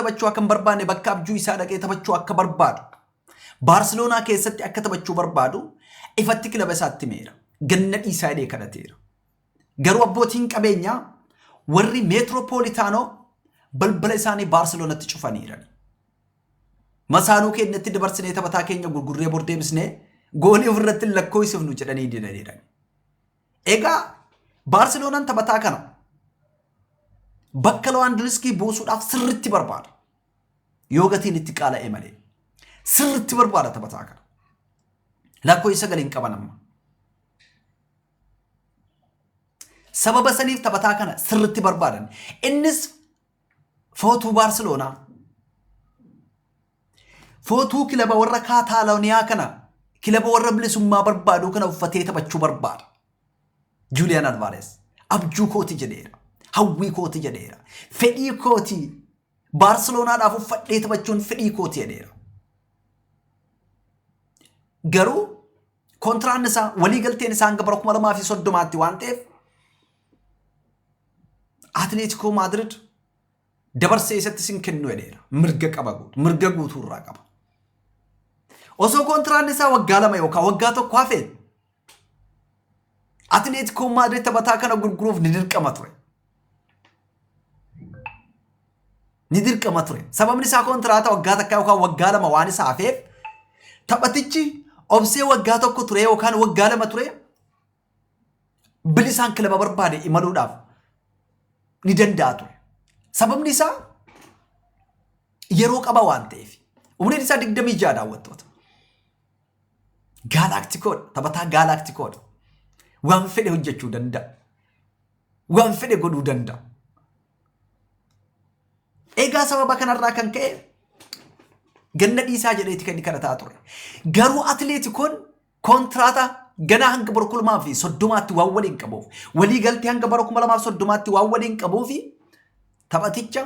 taphachuu akka hin barbaanne bakka abjuu isaa dhaqee taphachuu akka barbaadu Baarseloonaa keessatti akka taphachuu barbaadu ifatti kilaba isaatti meera ganna dhiisaa jedhee kadhateera. Garuu abbootiin qabeenyaa warri meetiroopoolitaanoo balbala isaanii Baarseloonatti cufaniiran. Masaanuu keenyatti dabarsinee taphataa keenya gurgurree bordeebisnee goolii ofirratti lakkoofsifnu jedhanii didaniiran. Egaa Baarseloonaan taphataa kana bakka Lewandowski buusuudhaaf sirriitti barbaada. Yoo gatiin itti qaala'e malee sirriitti barbaada taphataa kana. Lakkoofsa galiin qaban amma. Sababa saniif taphataa kana sirriitti barbaadan. Innis footuu Baarseloonaa footuu kilaba warra Kaataalooniyaa kana kilaba warra bilisummaa barbaadu kana uffatee taphachuu barbaada. Julian Alvarez abjuu kooti jedheera. Hawwii kooti jedheera. Fedhii kooti Baarseloonaadhaaf uffadhee taphachuun fedhii kooti jedheera. Garuu kontiraan isaa waliigalteen isaa hanga bara 2030tti waan ta'eef Atletico Madrid dabarsee isatti sin kennu jedheera. Mirga guutuu irraa qaba. Osoo kontiraan isaa waggaa 2 yookaan waggaa 1 hafee Atletico Madrid taphataa kana gurguruuf ni dirqama ture. Sababni isaa kontiraata waggaa takkaa yookaan waggaa 2 waan isaa hafeef taphatichi obsee waggaa 1 ture yookaan waggaa 2 ture bilisaan kilaba barbaade imaluudhaaf ni danda'a ture. Sababni isaa yeroo qaba waan ta'eef umriin isaa 26 daawwattoota. Gaalaktikoodha. Taphataa gaalaktikoodha. Waan fedhe hojjechuu danda'a. Waan fedhe godhuu danda'a. Egaa sababa kanarraa kan ka'e ganna dhiisaa jedheeti kan kadhataa ture. Garuu Atleetikoon kontiraata ganaa hanga bara 2030tti waan waliin qabuuf waliigaltee hanga bara 2030tti waan waliin qabuuf taphaticha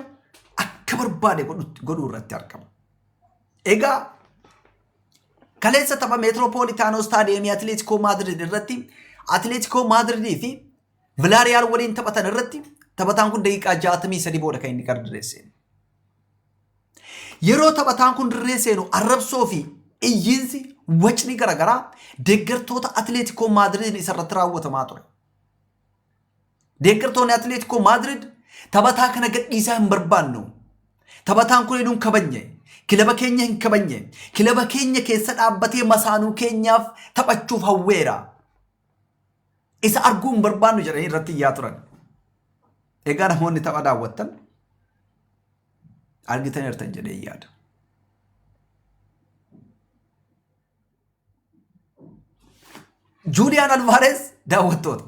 akka barbaade godhuu irratti argama. Egaa kaleessa tapha meetiroopoolitaanoo staadiyeemii Atletico Madrid irratti Atletico Madrid fi Villarreal waliin taphatan irratti taphataan kun daqiiqaa 63 booda kan inni gardireesse. Yeroo taphataan kun dirree seenu arrabsoo fi iyyiinsi wacni garagaraa deeggartoota Atletico Madrid isarratti raawwatamaa ture. Deeggartoonni Atletico Madrid taphataa kana gadhiisaa hin barbaannu. Taphataan kun hin kabanye. Kilaba keenya hin kabanye. Kilaba keenya keessa dhaabbatee masaanuu keenyaaf taphachuuf hawweera. Isa arguu hin barbaannu jedhanii irratti iyyaa turan. Egaa namoonni tapha daawwattan argitan irtan jedhee yaada. Julian Alvarez daawwattoota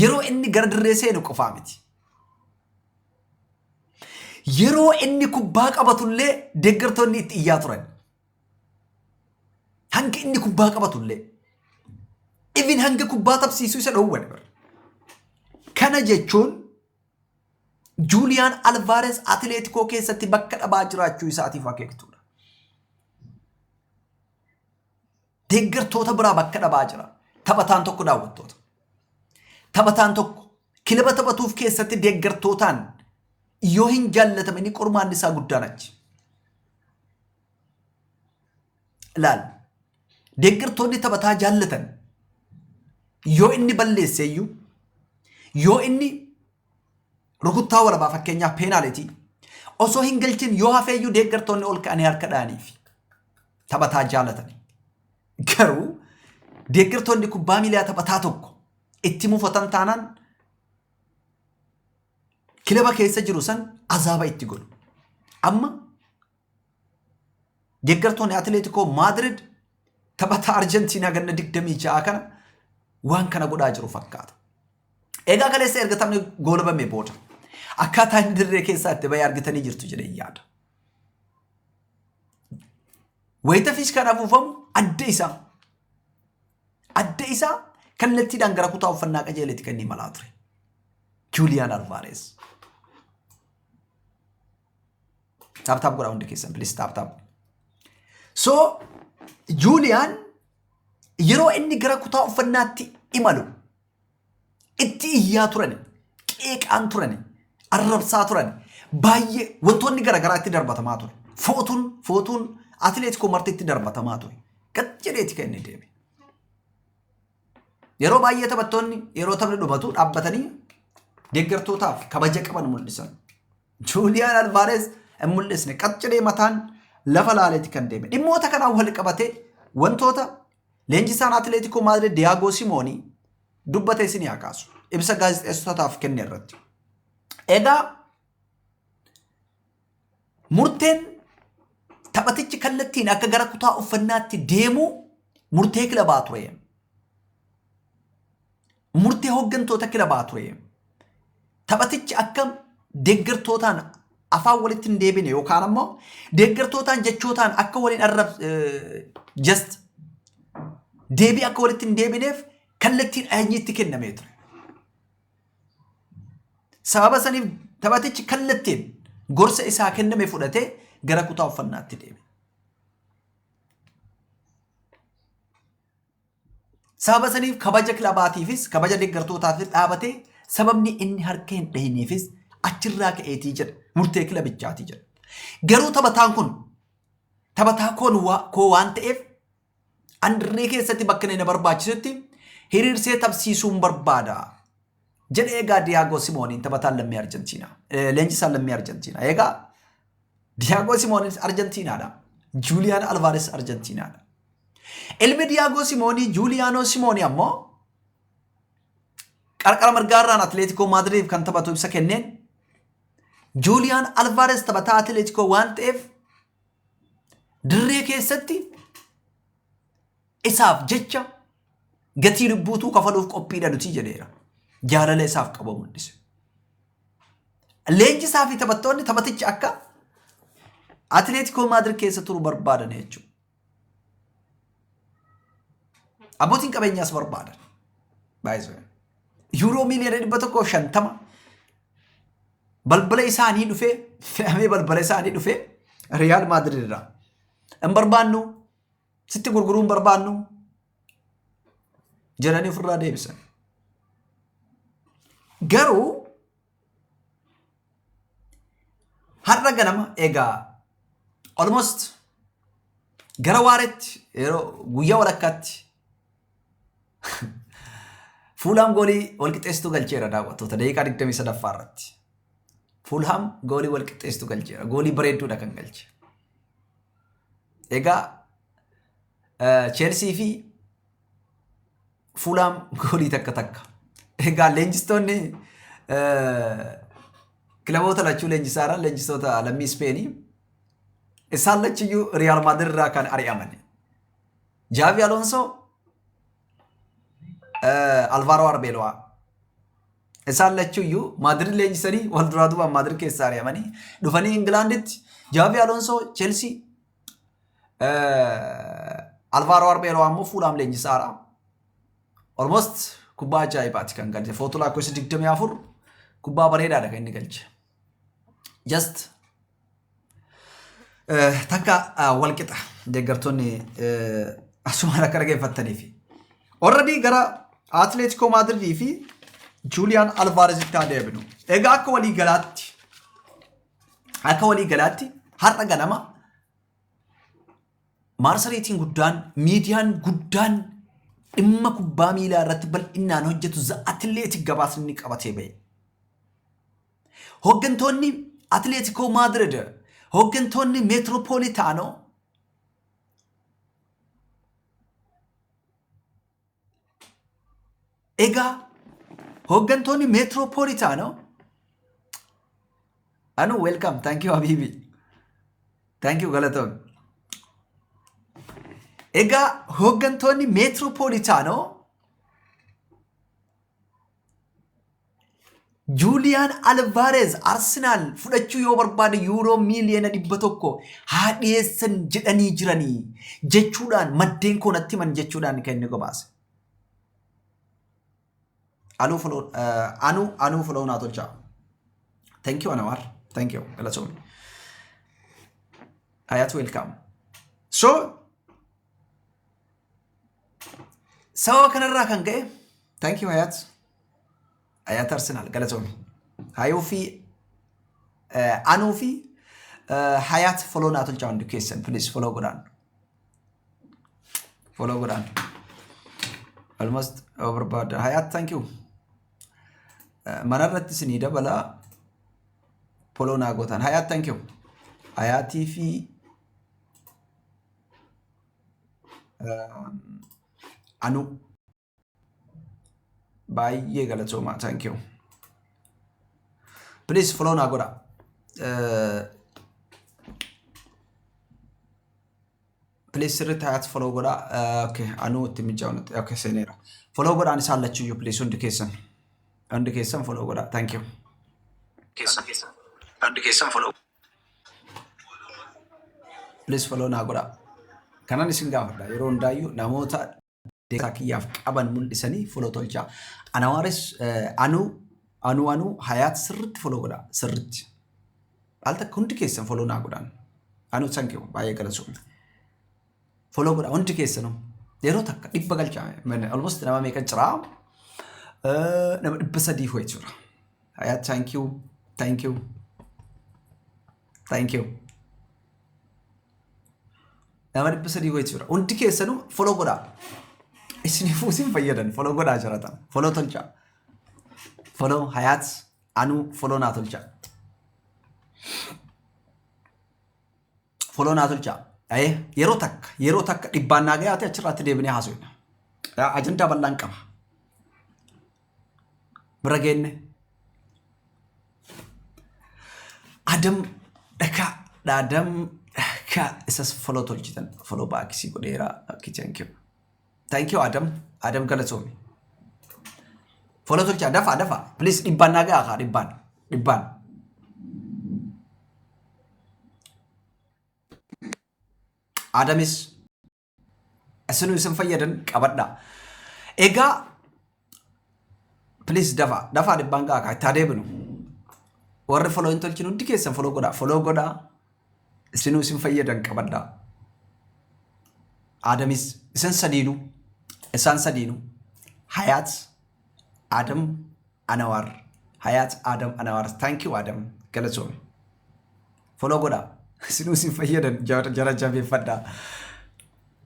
yeroo inni gara dirree seenu qofaa miti. Yeroo inni kubbaa qabatullee deeggartoonni itti iyyaa turan. Hanga inni kubbaa qabatullee even hanga kubbaa tapsiisuu isa dhowwan. Kana jechuun Julian Alvarez Atletico keessatti bakka dhabaa jiraachuu isaatiif akeektuudha. Deeggartoota biraa bakka dhabaa jira. Taphataan tokko daawwattoota. Taphataan tokko kilaba taphatuuf keessatti deeggartootaan yoo hin jaallatame ni qormaan isaa guddaan achi. Laal deeggartoonni taphataa jaallatan yoo inni balleesseeyyuu yoo inni rukuttaa walabaa fakkeenyaaf peenaalitii osoo hin galchin yoo hafeeyyuu deeggartoonni ol ka'anii harka dhaaniif taphataa jaallatani. Garuu deeggartoonni kubbaa miilaa taphataa tokko itti mufatan taanaan kilaba keessa jiru san azaaba itti godhu. Amma deeggartoonni Atletico Madrid taphataa Arjentiinaa ganna 26 kana waan kana godhaa jiru fakkaata. Egaa kaleessa erga taphni goolabame booda akkaataa inni dirree keessatti bayee argitanii jirtu jedhee yaada. Wayita fiish kan afuufamu adda isaa kallattiidhaan gara kutaa uffannaa qajeeletti kan inni malaa ture. Julian Alvarez. Tap godhaa hundi keessan please tap. So Julian yeroo inni gara kutaa uffannaatti imalu itti iyyaa turani, qeeqaan turani, arrabsaa turani, baay'ee wantoonni garaagaraa itti darbatamaa ture. Footuun atileetikoo marti itti darbatamaa ture. Gad jedheeti kan inni deeme. Yeroo baay'ee taphattoonni yeroo taphni dhumatu dhaabbatanii deeggartootaaf kabaja qaban mul'isan. Juuliyaan Alvaareez hin mul'isne qad jedhee mataan lafa laaleeti kan deeme. Dhimmoota kanaan wal qabatee wantoota leenjisaan atileetikoo Maadrid Diyaagoo Simoonii dubbatee isin yaa kaasu. Ibsa gaazexeessotaaf kenne irratti. Egaa murteen taphatichi kallattiin akka gara kutaa uffannaatti deemu murtee kilabaa ture. Murtee hooggantoota kilabaa ture. Taphatichi akka deeggartootaan afaan walitti hin deebine yookaan ammoo deeggartootaan jechootaan akka waliin just deebii akka walitti hin deebineef kallattiin ayanyiitti kennamee ture. Sababa saniif taphatichi kallattiin gorsa isaa kenname fudhatee gara kutaa uffannaatti deeme. Sababa saniif kabaja kilabaatiifis kabaja deeggartootaafis dhaabatee sababni inni harka hin dhahineefis achirraa ka'eetii jedha murtee kilabichaatii jedha. Garuu taphataan kun taphataa koo waan ta'eef andirree keessatti bakka inni barbaachisutti hiriirsee tapsiisuun barbaada. Jedhe egaa Diyaagoo Simooniin taphataan lammii Arjentiinaa. Leenjisaan lammii Arjentiinaa. Egaa Diyaagoo Simooniin Arjentiinaadha. Juuliyaan Alvaareez Arjentiinaadha. Ilmi Diyaagoo Simoonii Juuliyaanoo Simoonii ammoo qarqara mirgaarraan Atileetikoo Maadriid kan taphatu ibsa kenneen Juuliyaan Alvaareez taphataa Atileetikoo waan ta'eef dirree keessatti isaaf jecha gatii lubbuutuu kafaluuf qophiidha nuti jedheera. Jaalala isaaf qabu mul'ise. Leenjisaa fi taphattoonni taphatichi akka Atileetikoo Maadriid keessa turu barbaadan jechuudha. Abbootiin qabeenyaas barbaadan. Baay'ee. Yuuroo miliyoona 150 balbala isaanii dhufee fe'amee balbala isaanii dhufee Riyaal Maadriid irraa. Hin barbaannu sitti gurguruun barbaannu jedhanii ofirraa deebisan. Garuu har'a ganama egaa almost gara waaretti yeroo guyyaa walakkaatti Fulham goolii walqixxeessituu galcheera daawwattoota daqiiqaa 23 irratti. Fulham goolii walqixxeessituu galcheera. Goolii bareedduudha kan galche. Egaa Chelsea fi Fulham goolii takka. Egaa leenjistoonni kilaboota lachuu leenjisaadhaan leenjistoota lammii Ispeenii isaan lachiyyuu Riyaal Maadriid irraa kan ari'aman. Jaavi Alonso Alvaro Arbeloa isaan lachuyyuu Maadriid leenjisanii wal duraa duubaan Maadriid keessaa ari'amanii dhufanii Ingilaanditti Jaavi Alonso Chelsea Alvaro Arbeloa ammoo Fulham leenjisaadha. Almost kubbaa ajaa'ibaati kan galche. Footoo lakkoofsa 24 kubbaa bareedaadha kan inni galche. Just takka walqixa deeggartoonni asumaan akka dhaggeeffattaniif. Already gara Atileetikoo Maadriidii fi Juuliyaan Alvaareezitti adeemnu. Egaa akka walii galaatti har'a ganama maarsariitiin guddaan miidiyaan guddaan dhimma kubbaa miilaa irratti bal'inaan hojjetu Atileetik gabaasni qabatee ba'e. Hooggantoonni Atileetikoo Maadriid, hooggantoonni Meetiroopoolitaanoo egaa hooggantoonni Meetiroopoolitaanoo anu welcome, thank you Habibi, thank you Galatoon. Egaa hooggantoonni Meetiroopoolitaanoo Juuliyaan Alvaareez Arsenaal fudhachuu yoo barbaade yuuroo miliyoona 100 haa dhiyeessan jedhanii jiranii jechuudhaan maddeen koonatti himan jechuudhaan kan inni gabaase. Anu follow naa tolchaa. Thank you Anwar. Thank you. Galatoon. Hayat welcome. So sababa kanarraa kan ka'e thank you Hayat. Hayat Arsenal Galatoon. Hayuu fi anuu fi Hayat follow naa tolchaa hundi keessan please follow godhaan. Follow godhaan. Almost barbaada. Hayat thank you. Manarratti isinii dabalaa follow naa gootan. Hayat thank you. Hayatii fi anu baay'ee galatoomaa thank you. Please follow naa godha. Please sirriitti Hayat follow godha. Okay, anu itti mijaa'uun okay seeneera. Follow godhaan isaan lachuyyuu please hundi keessan follow godha. Thank you. Hundi keessan follow. Please follow naa godha. Kanan isin gaafadha yeroo hundaayyuu namoota deesaa kiyyaaf qaban mul'isanii follow tolchaa. Anawaaris anu Hayat sirriitti follow godha sirriitti. Alta hundi keessan follow naa godhaan. Anu thank you baay'ee galatoomaa. Follow godha hundi keessanu yeroo takka dhibba galchaame almost nama meeqa jiraa nama 300 ho'e jira. Hayat thank you. Nama 300 ho'e jira. Hundi keessanu follow godha. Isiniifuu isin fayyadan follow godhaa jiratan. Follow tolchaa. Follow Hayat anu follow naa tolchaa. Follow naa tolchaa. Yeroo takka dhibbaan naa gayaate achirratti deebinee haasofna. Ajandaa bal'aan qaba. Bira geenne. Adam isas follow tolchitan follow baakisii godheeraa thank you. Thank you Adam galatoomi. Follow tolchaa dafa please dhibbaan naa gayaa dhibbaan. Adamis isinuu isin fayyadan qabadha. Egaa please dafa dhibbaan gayaa itti adeemnu. Warri follow hin tolchinu hundi keessan follow godhaa. Isinuu isin fayyadan qabadha. Adamis isaan sadiinuu Hayat Adam Anawar. Hayat Adam Anawar. Thank you Adam galatoomi. Follow godhaa. Isinuu isin fayyadan jara jabeeffadhaa.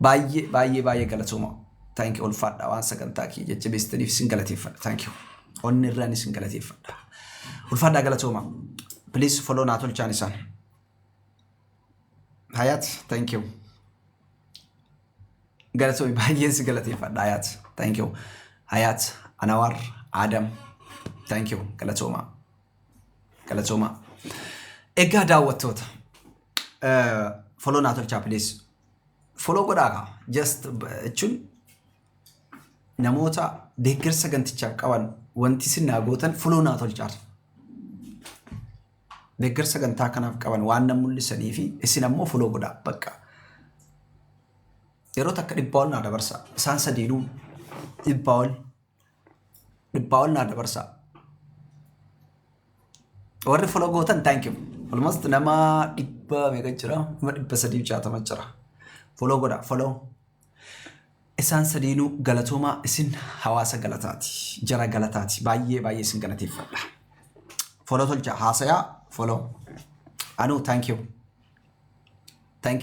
Baay'ee galatooma. Thank you ulfaadha waan sagantaa kiyya jajjabeessitaniif isin galateeffadha. Thank you. Onni irraan isin galateeffadha. Ulfaadhaa galatooma. Please follow naa tolchaan isaan. Hayat thank you. Galatoomi baay'een si galateeffadha Hayat. Thank you. Hayat Anawar Adam. Thank you. Galatooma. Egaa daawwattoota. Follow naa tolchaa please. Follow godhaa just jechuun namoota deeggarsa gantichaaf qaban wanti isin naa gootan follow naa tolchaa. Deeggarsa gantaa kanaaf qaban waan nan mul'isanii fi isin ammoo follow godhaa bakka. Yeroo takka dhibbaa ol naa dabarsa. Isaan sadiinuu dhibbaa ol naa dabarsa. Warri follow gootan thank you. Almost nama dhibba meeqa jira? Nama 360 jira. Follow godha. Follow. Isaan sadiinuu galatoomaa isin hawaasa galataati. Jara galataati. Baay'ee isin galateeffadha. Follow tolchaa. Haasayaa. Follow. Anu thank you.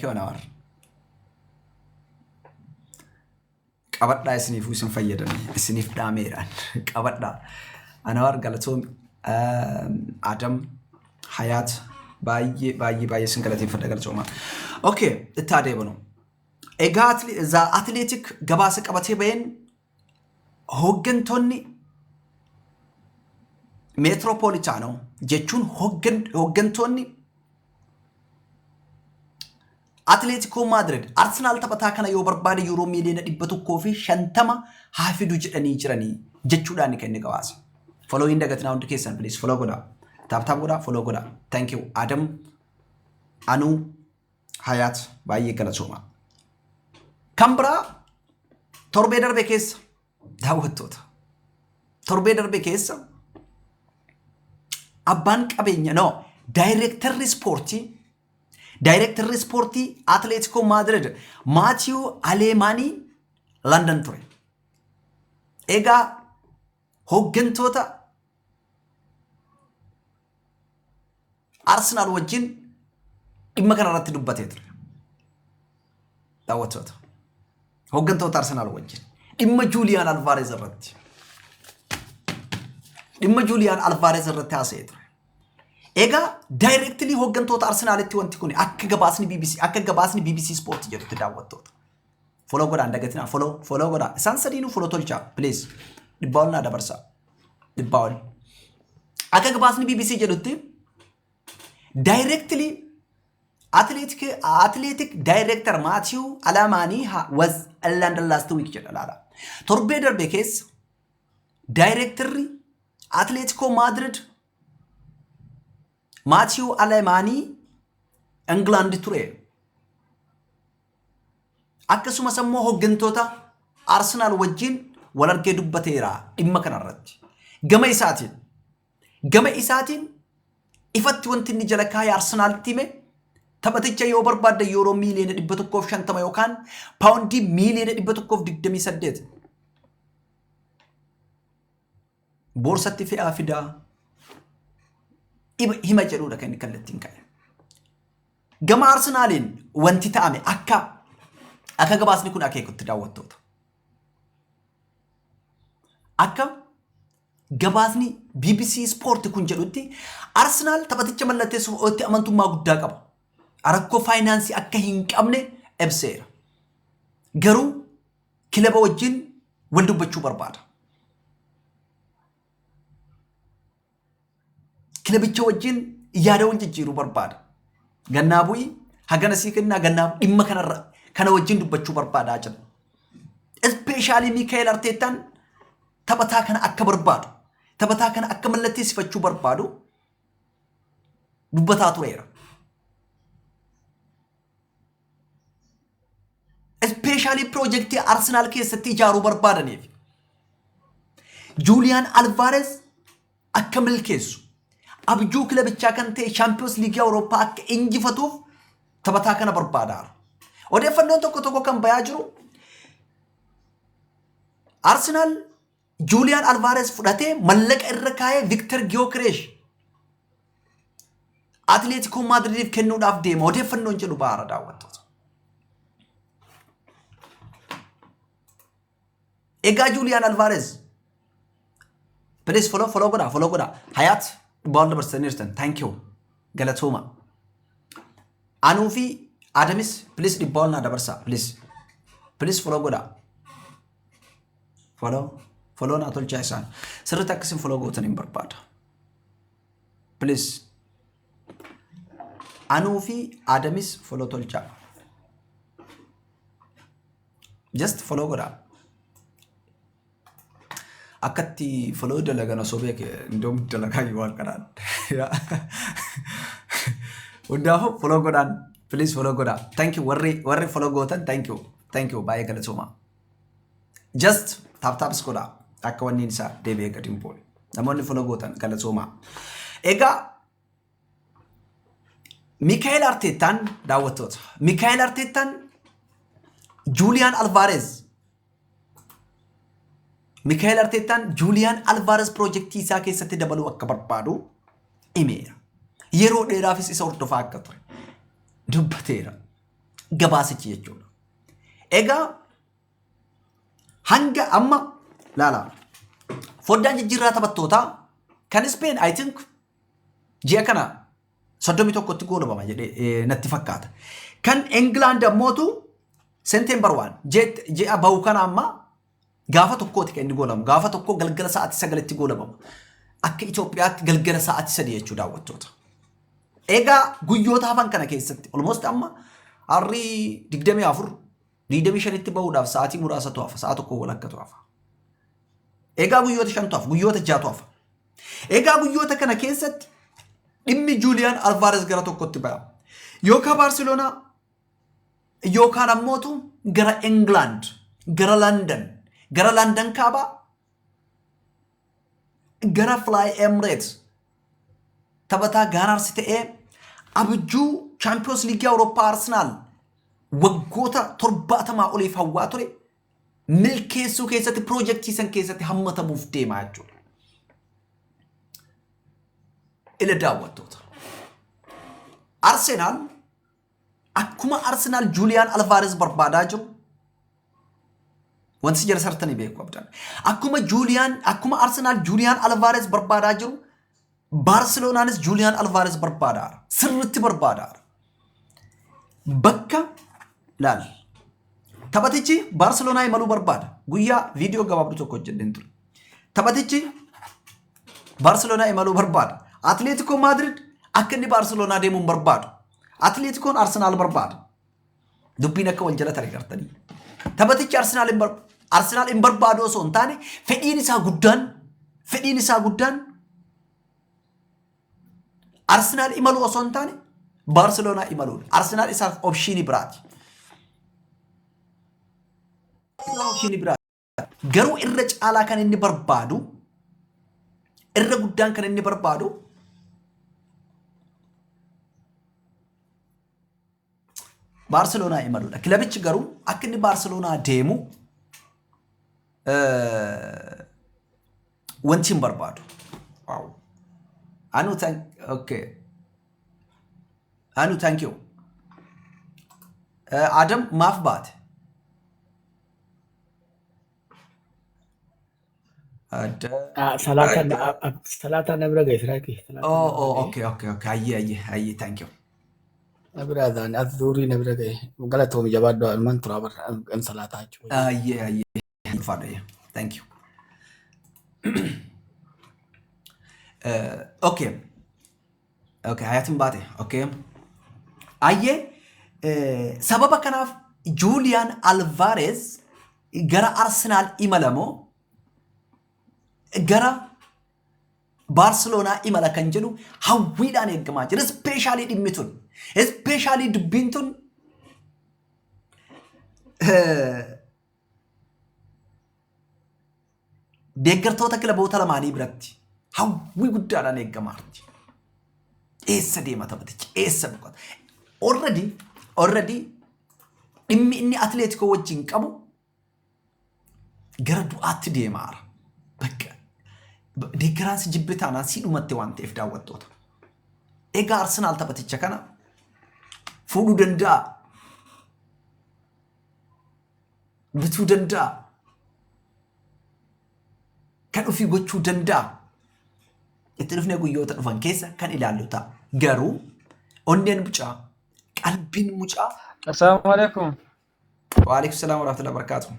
Anawar. Qabadhaa isiniifuu isin fayyadan. Isiniif dhaameedhaan. Qabadhaa. Anawar galatoomi. Adam Hayat baay'ee isin galateeffadha galatoomaa. Okay, itti adeemnu. Egaa atleetik gabaasa qabatee baheen hooggantoonni meetiroopoolitaanoo jechuun hooggantoonni Atletico Madrid Arsenal taphataa kana yoo barbaade euro miliyoona 150 haa fidu jedhanii jiranii jechuudhaan kan inni gabaase. Follow in dagatina hundi keessan please follow godha. Tap godha follow godha. Thank you Adam Anu Hayat baay'ee galatooma. Kambra torbee darbe keessa daawwattoota. Torbee darbe keessa abbaan qabeenya no Directorri Sportii Atletico Madrid Matteo Alemani London ture. Egaa hooggantoota Arsenal wajjin dhimma kana irratti dubbatee ture. Daawwattoota. Hooggantoota Arsenal wajjin dhimma Julian Alvarez irratti. Dhimma Julian Alvarez irratti haasa'ee ture. Egaa directly hooggantoota Arsenalitti wanti kun akka gabaasni BBC Sport jedhutti daawwattoota. Follow godhaan dagatinaa follow godhaa. Isaan sadiinuu follow tolchaa please. Dhibbaawwan naa dabarsaa. Dhibbaawwan. Akka gabaasni BBC jedhutti directly athletic director Matthew Alamani was in London last week jedhala. Torbee darbe keessa directorri Atletico Madrid Matthew Alamani England ture. Akkasumas immoo hooggantoota Arsenal wajjin wal argee dubbateera dhimma kanarratti. Gama isaatiin ifatti wanti inni jala kaayee Arsenal time taphaticha yoo barbaadde euro miliyoona 150 yookaan paawundi miliyoona 128 boorsatti fe'aa fidaa hima jedhuudha kan inni kallattiin ka'e. Gama Arsenaliin wanti ta'ame akka gabaasni kun akeekutti daawwattoota. Akka gabaasni BBC Sport kun jedhutti Arsenal taphaticha mallatteessuuf itti amantummaa guddaa qaba. Rakkoo faayinaansii akka hin qabne ibseera. Garuu kilaba wajjin wal dubbachuu barbaada. Kilabicha wajjin yaada wal jijjiiruu barbaada. Gannaa bu'ii hagana sii kennaa gannaa dhimma kana wajjin dubbachuu barbaadaa jira. Especially Mikel Arteetaan taphataa kana akka barbaadu, taphataa kana akka mallatteessifachuu barbaadu dubbataa tureera. Especially projectii Arsenal keessatti ijaaruu barbaadaniif Julian Alvarez akka milkeessu abjuu kilabichaa kan ta'e Champions League Europa akka injifatuuf taphataa kana barbaadaa. Odeeffannoon tokko kan bayaa jiru Arsenal Julian Alvarez fudhatee mallaqa irra kaayee Victor Gyökeres Atletico Madridiif kennuudhaaf deema. Odeeffannoon jedhu baara daawwattoota. Egaa Julian Alvarez please follow godha. Hayat ball dabarsaniirtan. Thank you. Galatooma. Anuu fi Adamis please ball na dabarsa please. Please follow godha. Follow na tolchaa isaan. Sirriitti akkasiin follow gootan hin barbaada. Please. Anuu fi Adamis follow tolchaa. Just follow godha. Akkatti follow dalagana sobee ndoom dalagaa waan kanaan. Hundaafu follow godhaan. Please follow godha. Thank you. Warri follow gootan thank you. Baay'ee galatooma. Just tap godha. Akka wanni isaa deebi'ee gadi hin buune. Namoonni follow gootan galatooma. Egaa Mikel Arteetaan daawwattoota. Mikel Arteetaan Julian Alvarez projectii isaa keessatti dabaluu akka barbaadu himeera. Yeroo dheeraafis isa hordofaa akka ture. Dubbateera. Gabaasichi jechuudha. Egaa hanga amma laala. Foddaan jijjiirraa taphattootaa kan Spain I think ji'a kana 31tti goolabama jedhee natti fakkaata. Kan England ammootu September 1 ji'a bahu kana amma gaafa tokkooti kan inni goolamu. Gaafa tokko galgala sa'aatii 9tti goolabamu. Akka Itoophiyaatti galgala sa'aatii 3 jechuu daawwattoota. Egaa guyyoota hafan kana keessatti almost amma harrii 25tti bahuudhaaf sa'aatii muraasatu hafa. Sa'a tokko walakkatu hafa. Egaa guyyoota 5tu hafa. Guyyoota 6tu hafa. Egaa guyyoota kana keessatti dhimmi Julian Alvarez gara tokkotti baya. Yookaan Barcelona yookaan ammootu gara England, gara London kaaba, gara Fly Emirates taphataa Gunners ta'ee abjuu Champions League Europa Arsenal waggoota 70 oliif hawwaa ture milkeessuu keessatti projectii san keessatti hammatamuuf deemaa jechuudha. Ila daawwattoota. Arsenal akkuma Arsenal Julian Alvarez barbaadaa jiru wanti jara sartanii beeku abdan. Akkuma Arsenal Julian Alvarez barbaadaa jiru Barcelonaanis Julian Alvarez barbaadaa sirriitti barbaadaa. Bakka laal taphatichi Barcelonaa imaluu barbaada. Guyyaa viidiyoo gabaabduu tokko hojjedheen ture. Taphatichi Barcelonaa imaluu barbaada. Atletico Madrid akka inni Barcelonaa deemuun barbaadu. Atleticoon Arsenal barbaada. Dubbiin akka wal jala tarii gartanii. Taphatichi Arsenal hin barbaadu osoo hin taane fedhiin isaa guddaan Arsenal imaluu osoo hin taane Barcelonaa imaluudha. Arsenal isaaf opshiinii biraati. Garuu irra caalaa kan inni barbaadu irra guddaan kan inni barbaadu Barcelonaa imaluudha. Kilabichi garuu akka inni Barcelonaa deemu wanti hin barbaadu. Anu thank you. Adam maaf baate. Salata nabra gaisraki. Okay. Ayye, thank you. Nabra dan azuri nabra gai. Galatom jabado alman turabar am salata achu. Ayye. Father, thank you. Okay, hayatin baate. Okay. Ayye, sababa kanaaf Julian Alvarez gara Arsenal imalamoo gara Barcelona imala kan jedhu hawwiidhaan eeggamaa jira. Ispeeshaalii dhimmi tun. Ispeeshaalii dubbiin tun deeggartoota kilaboota lamaanii biratti hawwii guddaadhaan eeggamaa jirti. Eessa deema taphatichi? Eessa boqota? Already dhimmi inni Atletico wajjin qabu gara du'aatti deemaara. Bakka deeggaraansi jibbi taanaan si dhumatte waan ta'eef daawwattoota. Egaa Arsenaal taphaticha kana fuudhuu danda'a. Bituu danda'a. Kan ofii gochuu danda'a. Itti dhufnee guyyoota dhufan keessa kan ilaallu ta'a. Garuu onneen mucaa, qalbiin mucaa. Assalamu alaikum. Wa alaikum salaam wa rahmatullahi wa barakatuh.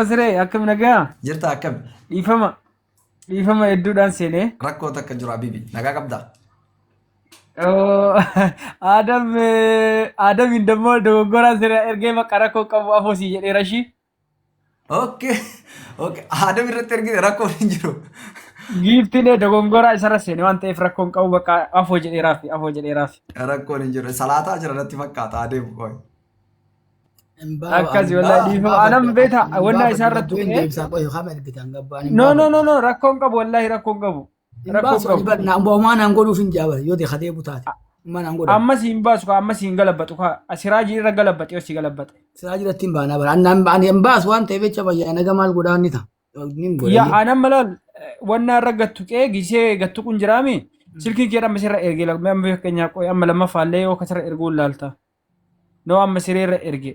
Siree akkam nagaa? Jirta akkam? Dhiifama hedduudhaan seenee. Rakkoo takka jiru Habibi. Nagaa qabdaa? Aadamiin dammoo dogoggoraan siree ergee maqaa rakkoo qabu afoosii jedhee rashii. Okay. Aadam irratti ergite rakkoon hin jiru. Giiftilee dogongoraa isarra seene waan ta'eef rakkoon qabu bakka afoo jedheeraaf. Rakkoon hin jiru. Salaataa jira natti fakkaata adeemu qoy. Akkasii wallahi dhiifama. Anam beeta wannaa isaarratti tuqee. No rakkoon qabu wallahi rakkoon qabu. Waan an godhuuf hin jaaba yoo ta'e kadee butaate. Ammas hin baasu ammas hin galabbatu Siraajii irra galabbate yoo si galabbate. Siraajii irratti hin baana bara. Ani hin baasu waan ta'eef jecha bayyaa naga maal godhaan ni ta'a. Yaa anam malal wannaa irra gattuqee gisee gattuquun jiraami. Silkiin kee amma sirra ergee amma fakkeenyaa qoy amma lammaffaallee yoo kasirra erguun laalta. No amma sireerra erge.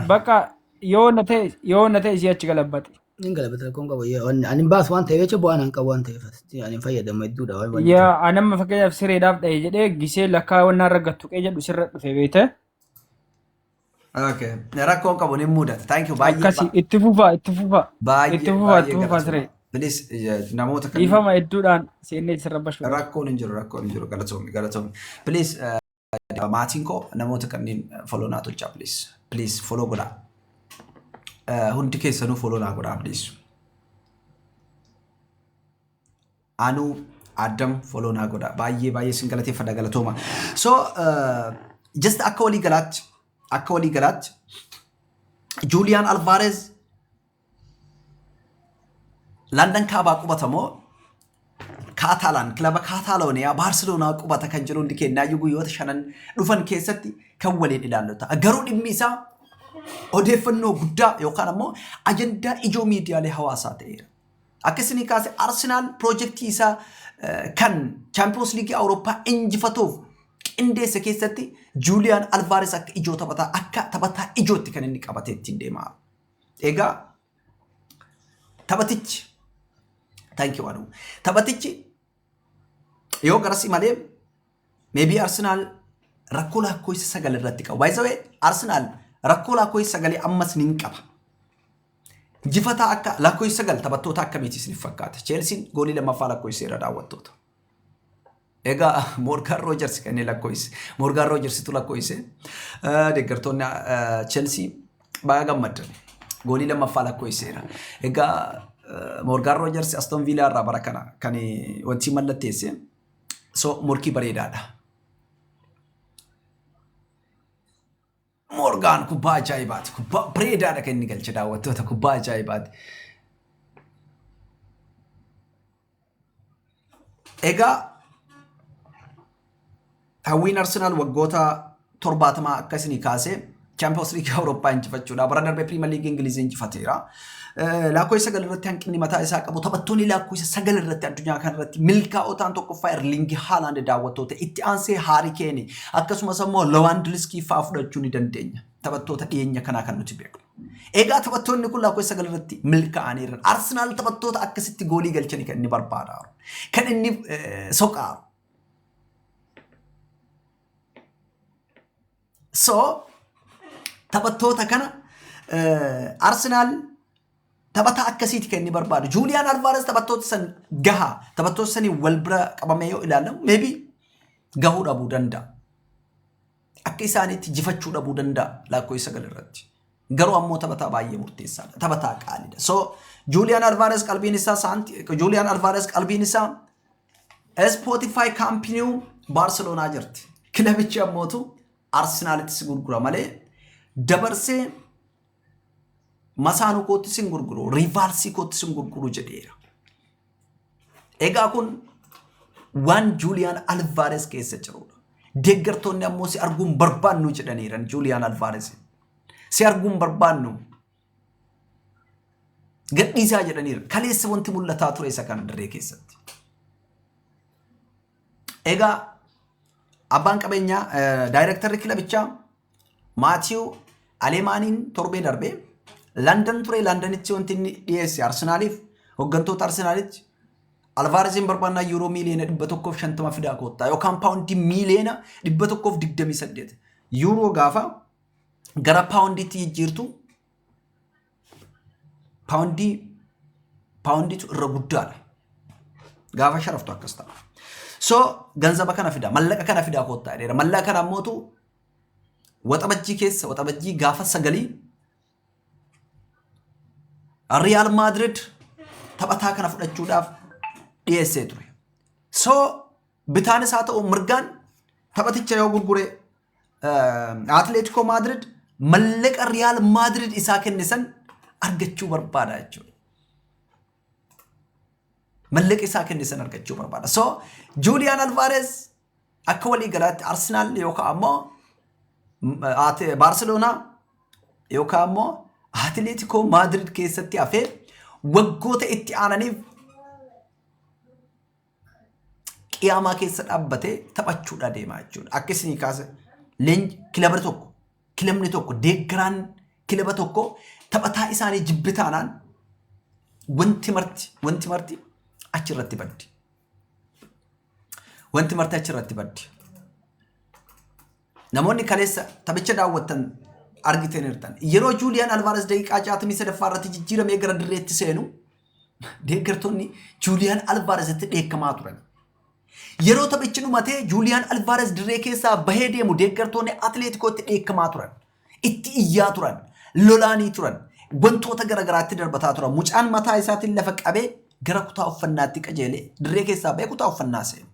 Bakka yoo na ta'e isii achi galabbate. Nin galabbate rakkoon qabu. Ani hin baasu waan ta'eef jecha bu'aan an qabu waan ta'eef ani fayyadamu hedduudha. Yaa anamma fakkeenyaaf sireedhaaf dhahe jedhee gisee lakkaa wannaa irra gattuqee jedhu sirra dhufe beete. Okay. Rakkoon qabu ni mudata. Thank you. Akkasii itti fufaa. Baay'ee siree. Please namoota kan dhiifama hedduudhaan seennee sirra bashuu. Rakkoon hin jiru galatoomii. Please maatiin koo namoota kanneen follow naa tolchaa please follow godhaa. Hundi keessanuu follow naa godhaa please. Anuu Adam follow naa godhaa. Baay'ee sin galateeffadha galatooma. So just akka walii galaatti Julian Alvarez London kaabaa qubatamoo Catalan kilaba Catalonia Barcelona qubata kan jiru hundi kennaayyuu guyyoota 5 dhufan keessatti kan waliin ilaallu ta'a. Garuu dhimmi isaa odeeffannoo guddaa yookaan ammoo ajandaa ijoo miidiyaalee hawaasaa ta'eera. Akkasii kaase Arsenal projektii isaa kan Champions League Awurooppaa injifatuuf qindeessa keessatti Julian Alvarez akka ijoo taphataa ijootti kan inni qabatee ittiin deemaa. Egaa taphatichi thank you adu taphatichi yoo garasi malee maybe Arsenal rakkoo lakkoofsa 9 irratti qabu. By the way Arsenal rakkoo lakkoofsa 9 ammas ni qaba. Jifata akka lakkoofsa 9 taphattoota akkamiitis ni fakkaata. Chelsea goolii lammaffaa lakkoofsa irra daawwattoota. Egaa Morgan Rogers kan lakkoofsa. Morgan Rogers tu lakkoofsa. Deeggartoonni Chelsea baay'ee gammadan. Goolii lammaffaa lakkoofsa irra. Egaa Morgan Rogers Aston Villa irraa bara kana kan wanti mallatteesse. So morkii bareedaadha. Morgan kubbaa ajaa'ibaati. Kubbaa bareedaadha kan inni galche daawwattoota kubbaa ajaa'ibaati. Egaa hawwiin Arsenal waggoota 70 akkasii kaasee Champions League Awurooppaa injifachuudha. Bara darbee Premier League Ingilizii injifateera. Lakkoofsa 9 irratti hanqinni mataa isaa qabu. Taphattoonni lakkoofsa 9 irratti addunyaa kana irratti milkaa'otaan tokkoffaa Erling Haaland daawwattoota itti aansee Harry Kane akkasumas immoo Lewandowski fa'aa fudhachuu ni dandeenya. Taphattoota dhiyeenya kanaa kan nuti beeknu. Egaa taphattoonni kun lakkoofsa 9 irratti milkaa'aniiru. Arsenal taphattoota akkasitti goolii galchanii kan inni barbaadu. Kan inni soqaaru. So taphattoota kana Arsenal taphata akkasiiti kan inni barbaadu. Julian Alvarez taphattoota san gahaa taphattoota sanii wal bira qabamee yoo ilaalamu maybe gahuu dhabuu danda'a. Akka isaaniitti jifachuu dhabuu danda'a lakkoofsa 9 irratti. Garuu ammoo taphataa baay'ee murteessaadha. Taphataa qaaliidha. So Julian Alvarez qalbiin isaa Spotify Camp Barcelona jirti. Kilabichi ammootu Arsenalittis gurgura malee dabarsee masaanuu kootti sin gurguru, riivaalsii kootti sin gurguru jedheera. Egaa kun waan Julian Alvarez keessa jirudha. Deeggartoonni ammoo si arguun barbaannu jedhaniiran Julian Alvarez. Si arguun barbaannu gadhiisaa jedhaniiran. Kaleessa wanti mul'ataa ture isa kana dirree keessatti. Egaa abbaan qabeenyaa daayirektarri kilabichaa Maatiiw Alemaaniin torbee darbee London ture. Londonitti wanti inni dhiyeesse Arsenaaliif hooggantoota Arsenaalitti Alvarezin barbaannaa yuuroo miiliyoona 150 fidaa koottaa yookaan paawundii miiliyoona 128 yuuroo gaafa gara paawundiitti jijjiirtu paawundiitu irra guddaadha. Gaafa sharaftu akkas ta'a. So ganzaba kana fida mallaqa kana fida koottaa jedheera. Mallaqa kana ammootu waxabajjii keessa waxabajjii gaafa 9 Real Madrid taphataa kana fudhachuudhaaf dhiyeessee ture. So bitaan isaa ta'u mirgaan taphaticha yoo gurgure Atletico Madrid mallaqa Real Madrid isaa kennisan argachuu barbaada jechuudha. Mallaqa isaa kennisan argachuu barbaada. So Julian Alvarez akka walii galaatti Arsenal yookaan ammoo Barcelona yookaan ammoo Atletico Madrid keessatti hafee waggoota itti aananiif qiyaamaa keessa dhaabbatee taphachuudha deemaa jechuudha. Akkasii kaase kilabni tokko deeggaraan kilaba tokko taphataa isaanii jibbitaanaan wanti marti achirratti baddi. Wanti marti achirratti baddi. Namoonni kaleessa taphicha daawwatan argitaniirtan yeroo Julian Alvarez daqiiqaa 63 irratti jijjiiramee gara dirreetti seenu deeggartoonni Julian Alvarez itti dheekkamaa turan. Yeroo taphichi dhumatee Julian Alvarez dirree keessaa bahee deemu deeggartoonni Atletico itti dheekkamaa turan. Itti iyyaa turan, lolaanii turan, wantoota garagaraatti darbataa turan. Mucaan mataa isaatiin lafa qabee gara kutaa uffannaatti qajeelee dirree keessaa bahee kutaa uffannaa seenu.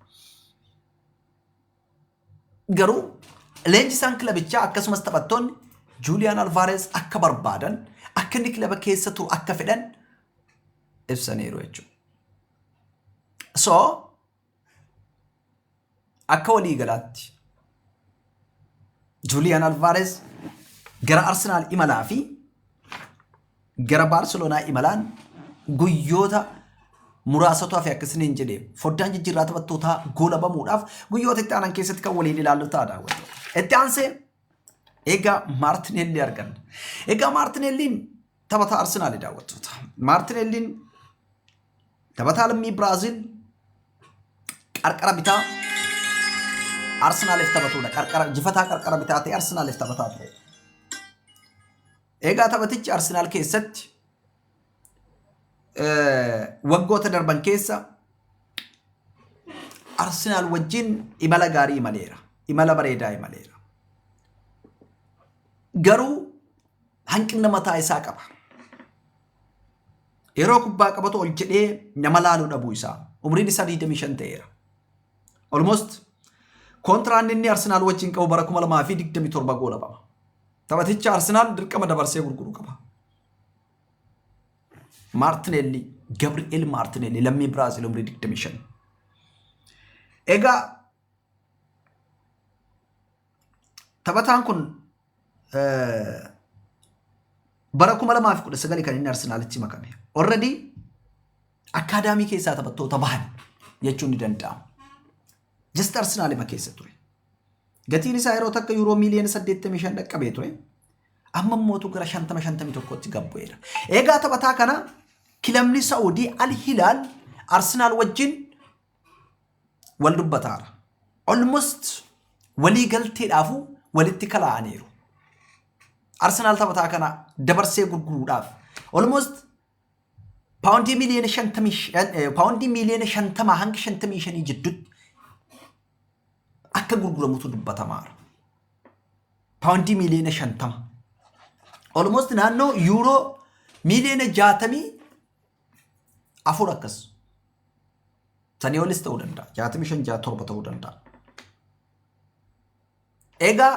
Garuu leenjisaan kilabichaa akkasumas taphattoonni Julian Alvarez akka barbaadan akka inni kilaba keessa turu akka fedhan ibsaniiru jechuudha. So akka walii galaatti Julian Alvarez gara Arsenal imalaa fi gara Barcelona imalaan guyyoota muraasatu hafe akkasini hin jedhee foddaan jijjiirraa taphattootaa goola bamuudhaaf guyyoota itti aanan keessatti kan waliin ilaallu ta'a. Itti aansee egaa Maartinelli arganna. Egaa Maartinelliin taphataa Arsenaalii daawwattoota. Maartinelliin taphataa lammii Biraazil qarqara bitaa Arsenaaliif taphatudha. Qarqara jifataa qarqara bitaa ta'e Arsenaaliif taphataa ture. Egaa taphatichi Arsenaal keessatti waggoota darban keessa Arsenaal wajjin imala gaarii imaleera. Imala bareedaa imaleera. Garuu hanqina mataa isaa qaba. Yeroo kubbaa qabatu ol jedhee nama laaluu dhabuu isaa. Umriin isaa 25 ta'eera. Almost kontiraan inni Arsenaal wajjin qabu bara 2027 goola qaba. Taphaticha Arsenaal dirqama dabarsee gurguruu qaba. Martinelli, Gabriel Martinelli, lammii Biraazil umrii 25. Egaa taphataan kun bara 2019 kan inni Arsenaalitti makame. Already akaadaamii keessaa taphattoota bahan jechuun ni danda'ama. Just Arsenaalima keessa ture. Gatiin isaa yeroo takka yuuroo miiliyoona 85 dhaqqabee ture. Amma mootu gara 50-51tti gabbu'eera. Egaa taphataa kana kilabni Saa'udii Al Hilaal Arsenaal wajjin wal dubbataara. Almost walii galteedhaafu walitti kalaa'aniiru. Arsenaal taphataa kana dabarsee gurguruudhaaf almost paawundii miiliyoona 50 hanga 55 jidduutti akka gurguramutu dubbatamaara. Paawundii miiliyoona 50. Almost naannoo yuuroo miiliyoona 64 akkas. Sanii olis ta'uu danda'a. 65-67 ta'uu danda'a. Egaa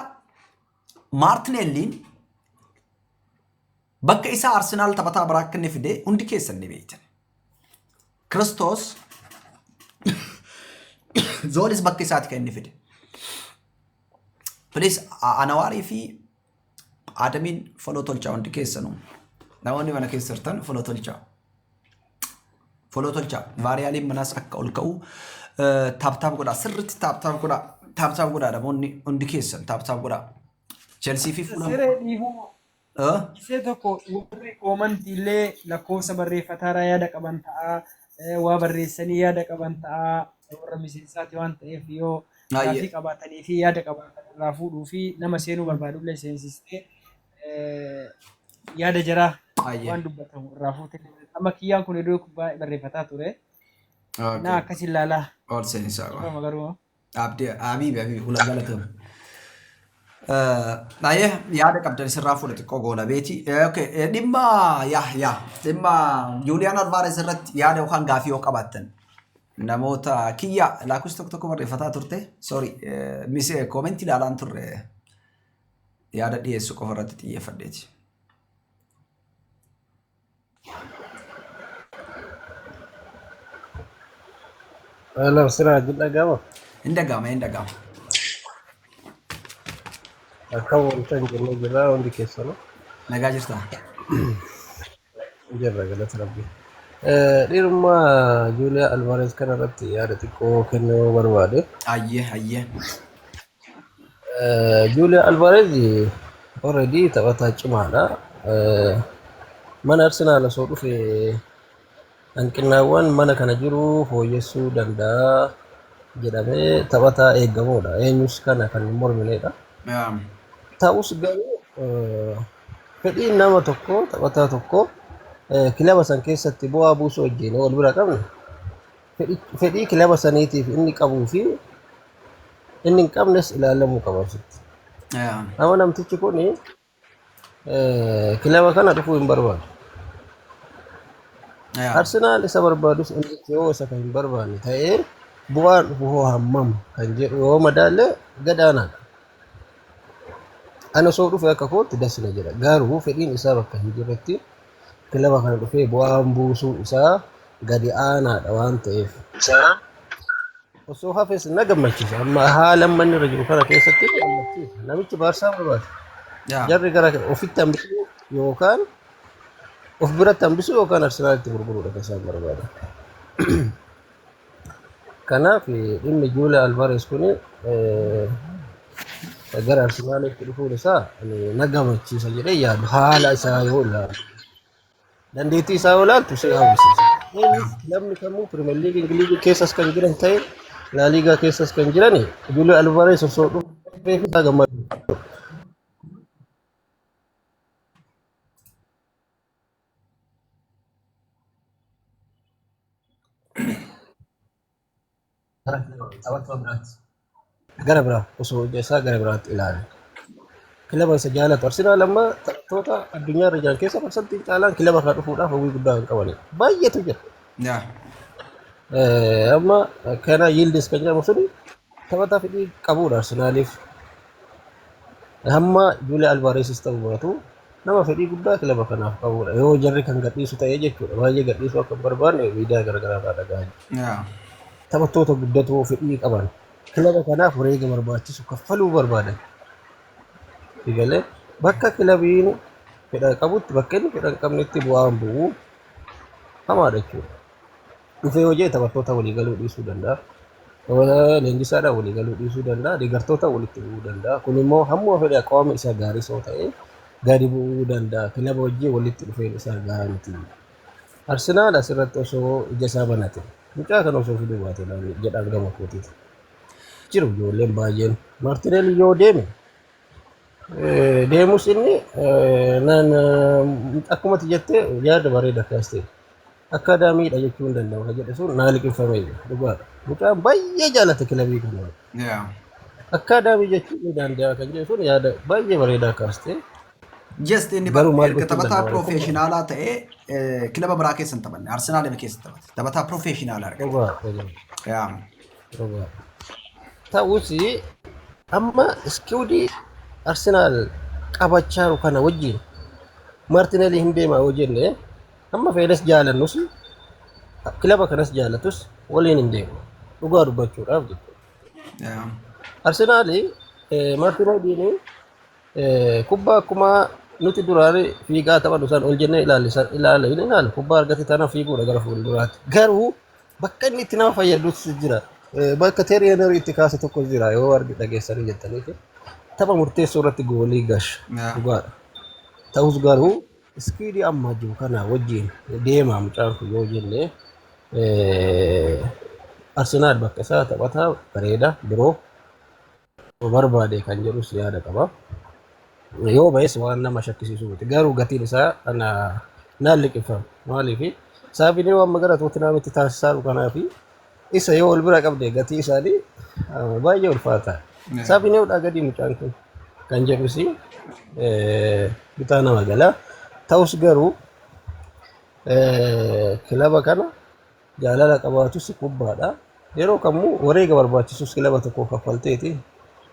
Maartinelliin bakka isaa Arsenaal taphataa biraa akka inni fide hundi keessan ni beektan. Kiristoos Zoonis bakka isaatti kan inni fide. Please Anawaarii fi Adamiin follow tolchaa hundi keessanuu. Namoonni mana keessa jirtan follow tolchaa. Follow tolchaa. Vaariyaaliin manaas akka ol ka'u taaptaap godhaa. Sirriitti taaptaap godhaa. Taaptaap godhaa namoonni hundi keessan taaptaap godhaa. Chelsea fi Fulham. Isee tokko warri oomantiillee lakkoofsa barreeffataarraa yaada qaban ta'a. Waa barreessanii yaada qaban ta'a. Warra miseensaati waan ta'eef yoo gaafii qabaatanii fi yaada qabaatan irraa fuudhuu fi nama seenuu barbaadullee seensistee yaada jaraa waan dubbatamu irraa fuutee amma kiyyaan kun iddoo kubbaa barreeffataa ture. Na akkas ilaalaa. Ol seensaa. Garuu. Abiibi hula galatamu. Naye yaada qabdan sirraa fuudhe xiqqoo goola beeti. Dhimma dhimma Juuliyaan Alvaares irratti yaada yookaan gaafii yoo qabaattan namoota kiyya laakus tokko barreeffataa turte. Sorry misee koomentii ilaalaan turre yaada dhiyeessu qofa irratti xiyyeeffadheeti. Hello, Siraj, dhagama? Indagama. Akka wantan jennu jira hundi keessanuu. Nagaa jirta? Jirra galata rabbi. Dhiirumma Juuliyaa Alvaares kana irratti yaada xiqqoo kennuu barbaade. Ayyee. Juuliyaa Alvaares already taphataa cimaadha. Mana Arsenaal osoo dhufe hanqinaawwan mana kana jiru fooyyessuu danda'a jedhamee taphataa eeggamuudha. Eenyus kana kan mormineedha. Ta'us garuu fedhiin nama tokko taphataa tokko kilaba san keessatti bu'aa buusuu wajjin wal bira qabne fedhii kilaba saniitiif inni qabuu fi inni hin qabnes ilaalamuu qaba. Nama namtichi kun kilaba kana dhufuu hin barbaadu. Arsenaal isa barbaadus inni yoo isa kan hin barbaanne ta'ee bu'aan dhufu hammam kan jedhu yoo madaalle gadaanaadha. Ana osoo dhufe akka kootti dasina jedha. Garuu fedhiin isaa bakka hin jirretti kilaba kana dhufee bu'aan buusuu isaa gadi aanaadha waan ta'eef. Osoo hafes na gammachiisa. Amma haala manni irra jiru kana keessatti gammachiisa. Namichi Baarsaa barbaada. Jarri gara ofitti hambisuu yookaan of biratti hambisuu yookaan Arsenaalitti gurguruudha kan isaan barbaada. Kanaaf dhimmi Juuliyaa Alvaarees kun gara Arsenaalitti dhufuun isaa na gammachiisa jedhee yaadu haala isaa yoo ilaalu. Dandeettii isaa yoo ilaaltu si hawwisiisa. Namni kamuu Pirimeer Liigii Ingilizii keessas kan jiran ta'e Laa Liigaa keessas kan jiran Juuliyaa Alvaarees osoo dhufee isaa gammadu. Gara biraa osoo hojii isaa gara biraatti ilaale. Kilaba isa jaalatu Arsenaal amma taphattoota addunyaa irra jiran keessa parsantiin caalaan kilaba kana dhufuudhaaf hawwii guddaa kan qabanidha. Baay'eetu jira. Amma kana Yildiz kan jedhamu suni taphataa fedhii qabudha Arsenaaliif. Hamma Juuliyaa Alvaareesis ta'uu baatu nama fedhii guddaa kilaba kanaaf qabudha. Yoo jarri kan gadhiisu ta'ee jechuudha. Baay'ee gadhiisuu akka barbaanne miidiyaa garaagaraa irraa dhagahaa. Taphattoota guddatoo fedhii qaban kilaba kanaaf wareega barbaachisu kaffaluu barbaadan. Digalee bakka kilabiin fedha qabutti bakka inni fedha hin qabnetti bu'aan bu'uu hamaadha jechuudha. Dhufee hojii taphattoota walii galuu dhiisuu danda'a. Leenjisaadhaan walii galuu dhiisuu danda'a. Deeggartoota walitti bu'uu danda'a. Kun immoo hamma fedha qaama isaa gaarii soo ta'e gadi bu'uu danda'a. Kilaba wajjin walitti dhufeen isaa gaarii miti. Arsenaal asirratti osoo ija isaa banate mucaa kan osoo fiduu baate jedhaan gama kootiiti. Jiru ijoolleen baay'een Maartineelli yoo deemus inni akkuma jettee yaada bareeda kaastee akkaadaamiidha jechuun danda'u kan jedhe sun naa liqinfamee dhugaadha. Mucaan baay'ee jaalata kilabii kana. Akkaadaamii jechuun ni danda'a kan jedhe sun yaada baay'ee bareedaa kaastee. Just inni erga taphataa profeeshinaalaa ta'ee kilaba biraa keessa hin taphanne Arsenaal keessa taphate. Taphataa profeeshinaalaa argate. Ta'us amma iskiwudii Arsenaal qabachaa kana wajjin Maartineelli hin deemaa yoo jenne amma fedhas jaalannus kilaba kanas jaalatus waliin hin deemu. Dhugaa dubbachuudhaaf jechuudha. Arsenaal Maartineelliin kubbaa akkuma nuti duraan fiigaa taphatu san ol jennee ilaalla kubbaa argate tana fiiguudha gara fuulduraatti. Garuu bakka inni itti nama fayyadus jira. Bakka Teeriyeenerii itti kaase tokko jira yoo argi dhageessanii jettaniif tapha murteessoo irratti goolii gasha dhugaadha. Ta'us garuu iskiidii amma jiru kana wajjin deemaa mucaan kun yoo jenne Arsenaal bakka isaa taphataa bareeda biroo barbaade kan jedhus yaada qaba. Yoo ba'es waan nama shakkisiisu miti. Garuu gatiin isaa naan liqinfama. Maaliif Saabinee waan magara Tootenaamitti taasisaa jiru kanaaf isa yoo ol bira qabde gatii isaanii baay'ee ulfaata. Saabineedhaa gadi mucaan kun kan jedhus bitaa nama gala. Ta'us garuu kilaba kana jaalala qabaatus kubbaadha. Yeroo kamuu wareega barbaachisus kilaba tokko kaffalteeti.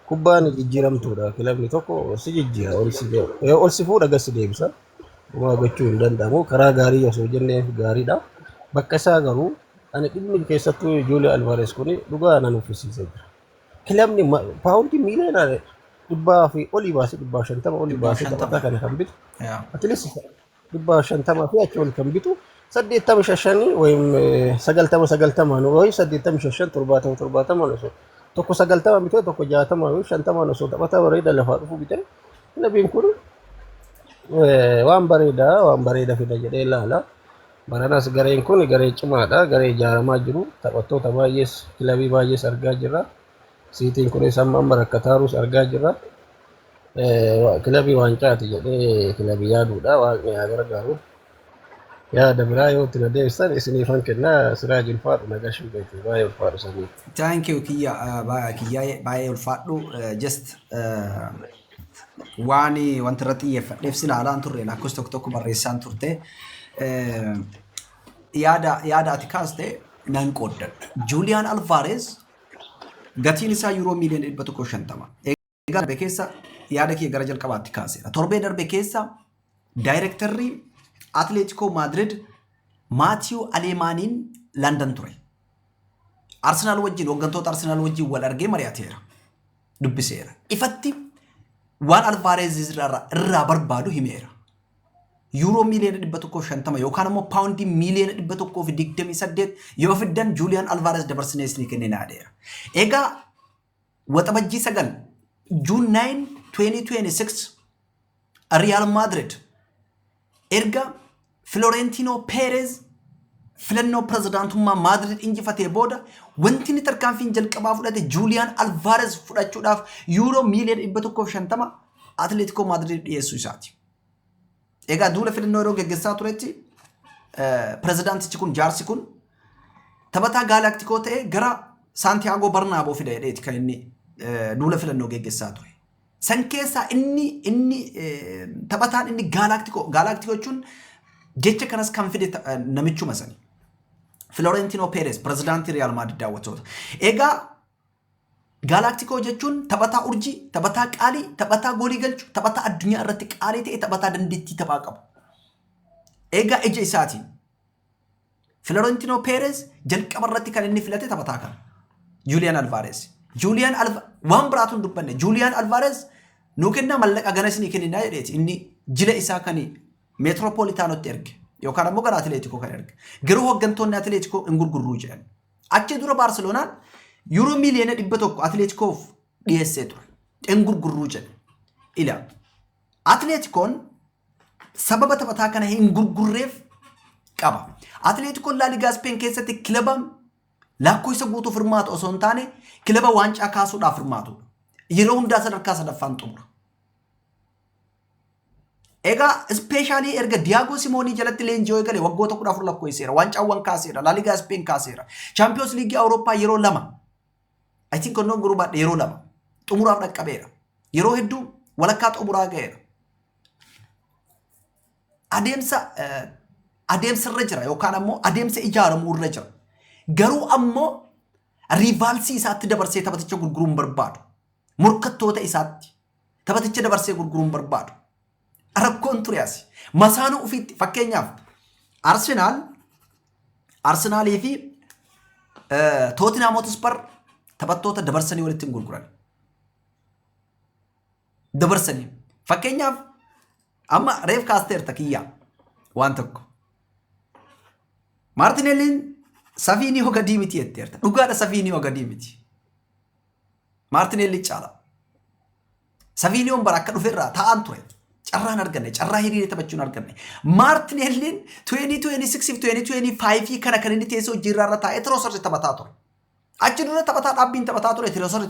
Kubbaan jijjiiramtuudha. Kilabni tokko si jijjiira ol si fuudha gas deebisa. Waa gochuu hin danda'amu. Karaa gaarii osoo jenneef gaariidha. Bakka isaa garuu ani dhimmi keessattuu Juuliyaa Alvaarees kun dhugaa nan uffisiisee jira. Kilabni paawundii miiliyoona 100 olii baasee 150 olii baasee taphataa kana kan bitu. Atilees 150 fi achi ol kan bitu 85 wayim 90 wayim 85 70 osoo tokko 90 bitee tokko 60 wayim 50 osoo taphataa bareeda lafaa dhufu bitee kilabiin kun waan bareeda fida jedhee ilaala. Baranas gareen kun garee cimaadha. Garee ijaaramaa jiru. Taphattoota baay'ees kilabii baay'ees argaa jirra. Siitiin kunis amma rakkataarus argaa jirra. Kilabii waancaati jedhee kilabii yaaduudha. Waaqni haa gargaaru. Yaada biraa yoo itti na deebisan isiniifan kennaa Siraaj ulfaadhu nagashuu beektu baay'ee ulfaadhu sanii. Thank you kiyya baay'ee ulfaadhu. Just waan wanti irratti xiyyeeffadheef si ilaalaan turre lakkoofsa tokko barreessaan turte. Yaada ati kaaste nan qooddadha. Juuliyaan Alvaarees gatiin isaa yuuroo miiliyoona 150. Egaa darbe keessa yaada kee gara jalqabaatti kaaseera. Torbee darbe keessa daayirektarri Atileetikoo Maadrid Maatiyu Aleemaaniin London ture. Arsenaal wajjin hooggantoota Arsenaal wajjin wal argee mari'ateera. Dubbiseera. Ifatti waan Alvaarees irraa barbaadu himeera. yuuroo miliyoona 150 yookaan immoo paawundii miliyoona 128 yoo fiddan Julian Alvarez dabarsinee isinii kennina adeera. Egaa waxabajjii 9 June 9 2026 Real Madrid erga Florentino Perez filannoo pirezidaantummaa Madrid injifatee booda wanti inni tarkaanfiin jalqabaa fudhate Julian Alvarez fudhachuudhaaf yuuroo miliyoona 150 Atletico Madrid dhiyeessuu isaati. Egaa duula filannoo yeroo geggeessaa turetti pirezidaantichi kun jaarsi kun taphataa Galactico ta'ee gara Santiago Bernabéu fideedheeti kan inni duula filannoo geggeessaa ture. San keessaa inni taphataan inni Galactico jechuun jecha kanas kan fide namichuma sani. Florentino Perez pirezidaantii Real Madrid daawwattoota. Egaa Galactico jechuun taphataa urjii, taphataa qaalii, taphataa goolii galchu, taphataa addunyaa irratti qaalii ta'e, taphataa dandeettii taphaa qabu. Egaa ija isaatiin Florentino Perez jalqaba irratti kan inni filate taphataa kana. Julian Alvarez. Waan biraatu hin dubbanne. Julian Alvarez nuu kennaa mallaqa gana isinii kenninaa jedheeti. Inni jila isaa kan Metropolitaanotti erge. Yookaan ammoo gara Atletico kan erge. Garuu hooggantoonni Atletico hin gurgurruu jedhan. Achi dura Barcelonaan yuuroo miliyoona 100 Atleticoof dhiyeessee ture. Hin gurgurruu jedhan. Ila Atleticoon sababa taphataa kana hin gurgurreef qaba. Atleticoon La Liga Spain keessatti kilaba lakkoofsa guutuu firmaatu osoo hin taane kilaba waancaa kaasuudhaaf firmaatu. Yeroo hundaa sadarkaa sadaffaan xumura. Egaa ispeeshaalii erga Diago Simoni jalatti leenjii eegale waggoota 14 lakkoofseera. Waancawwan kaaseera. La Liga Spain kaaseera. Champions League Awurooppaa yeroo 2. I think onnoon guruu baadhe yeroo 2. Xumuraaf dhaqqabeera. Yeroo hedduu walakkaa xumuraa ga'eera. Adeemsa irra jira yookaan ammoo adeemsa ijaaramuu irra jira. Garuu ammoo riivaalsii isaatti dabarsee taphaticha gurguruun barbaadu. Morkattoota isaatti taphaticha dabarsee gurguruun barbaadu. Rakkoon ture asi. Masaanuu ufiitti fakkeenyaaf Arsenaalii fi Tottenham Hotspur taphattoota dabarsanii walitti hin gurguran. Dabarsanii. Fakkeenyaaf amma reef kaasteerta kiyyaa waan tokko. Martinelliin Safiinii gadii miti jetteerta. Dhugaadha Safiinii gadii miti. Martinelli caala. Safiiniyoon bara akka dhufeerraa taa'an ture. Carraan arganne, carraa hiriiree taphachuun arganne. Martinelliin 2026 fi 2025 kana kan inni teessoo jirraarra taa'ee Tiroosorri taphataa ture. Achi dura taphataa dhaabbiin taphataa ture Tiroosorri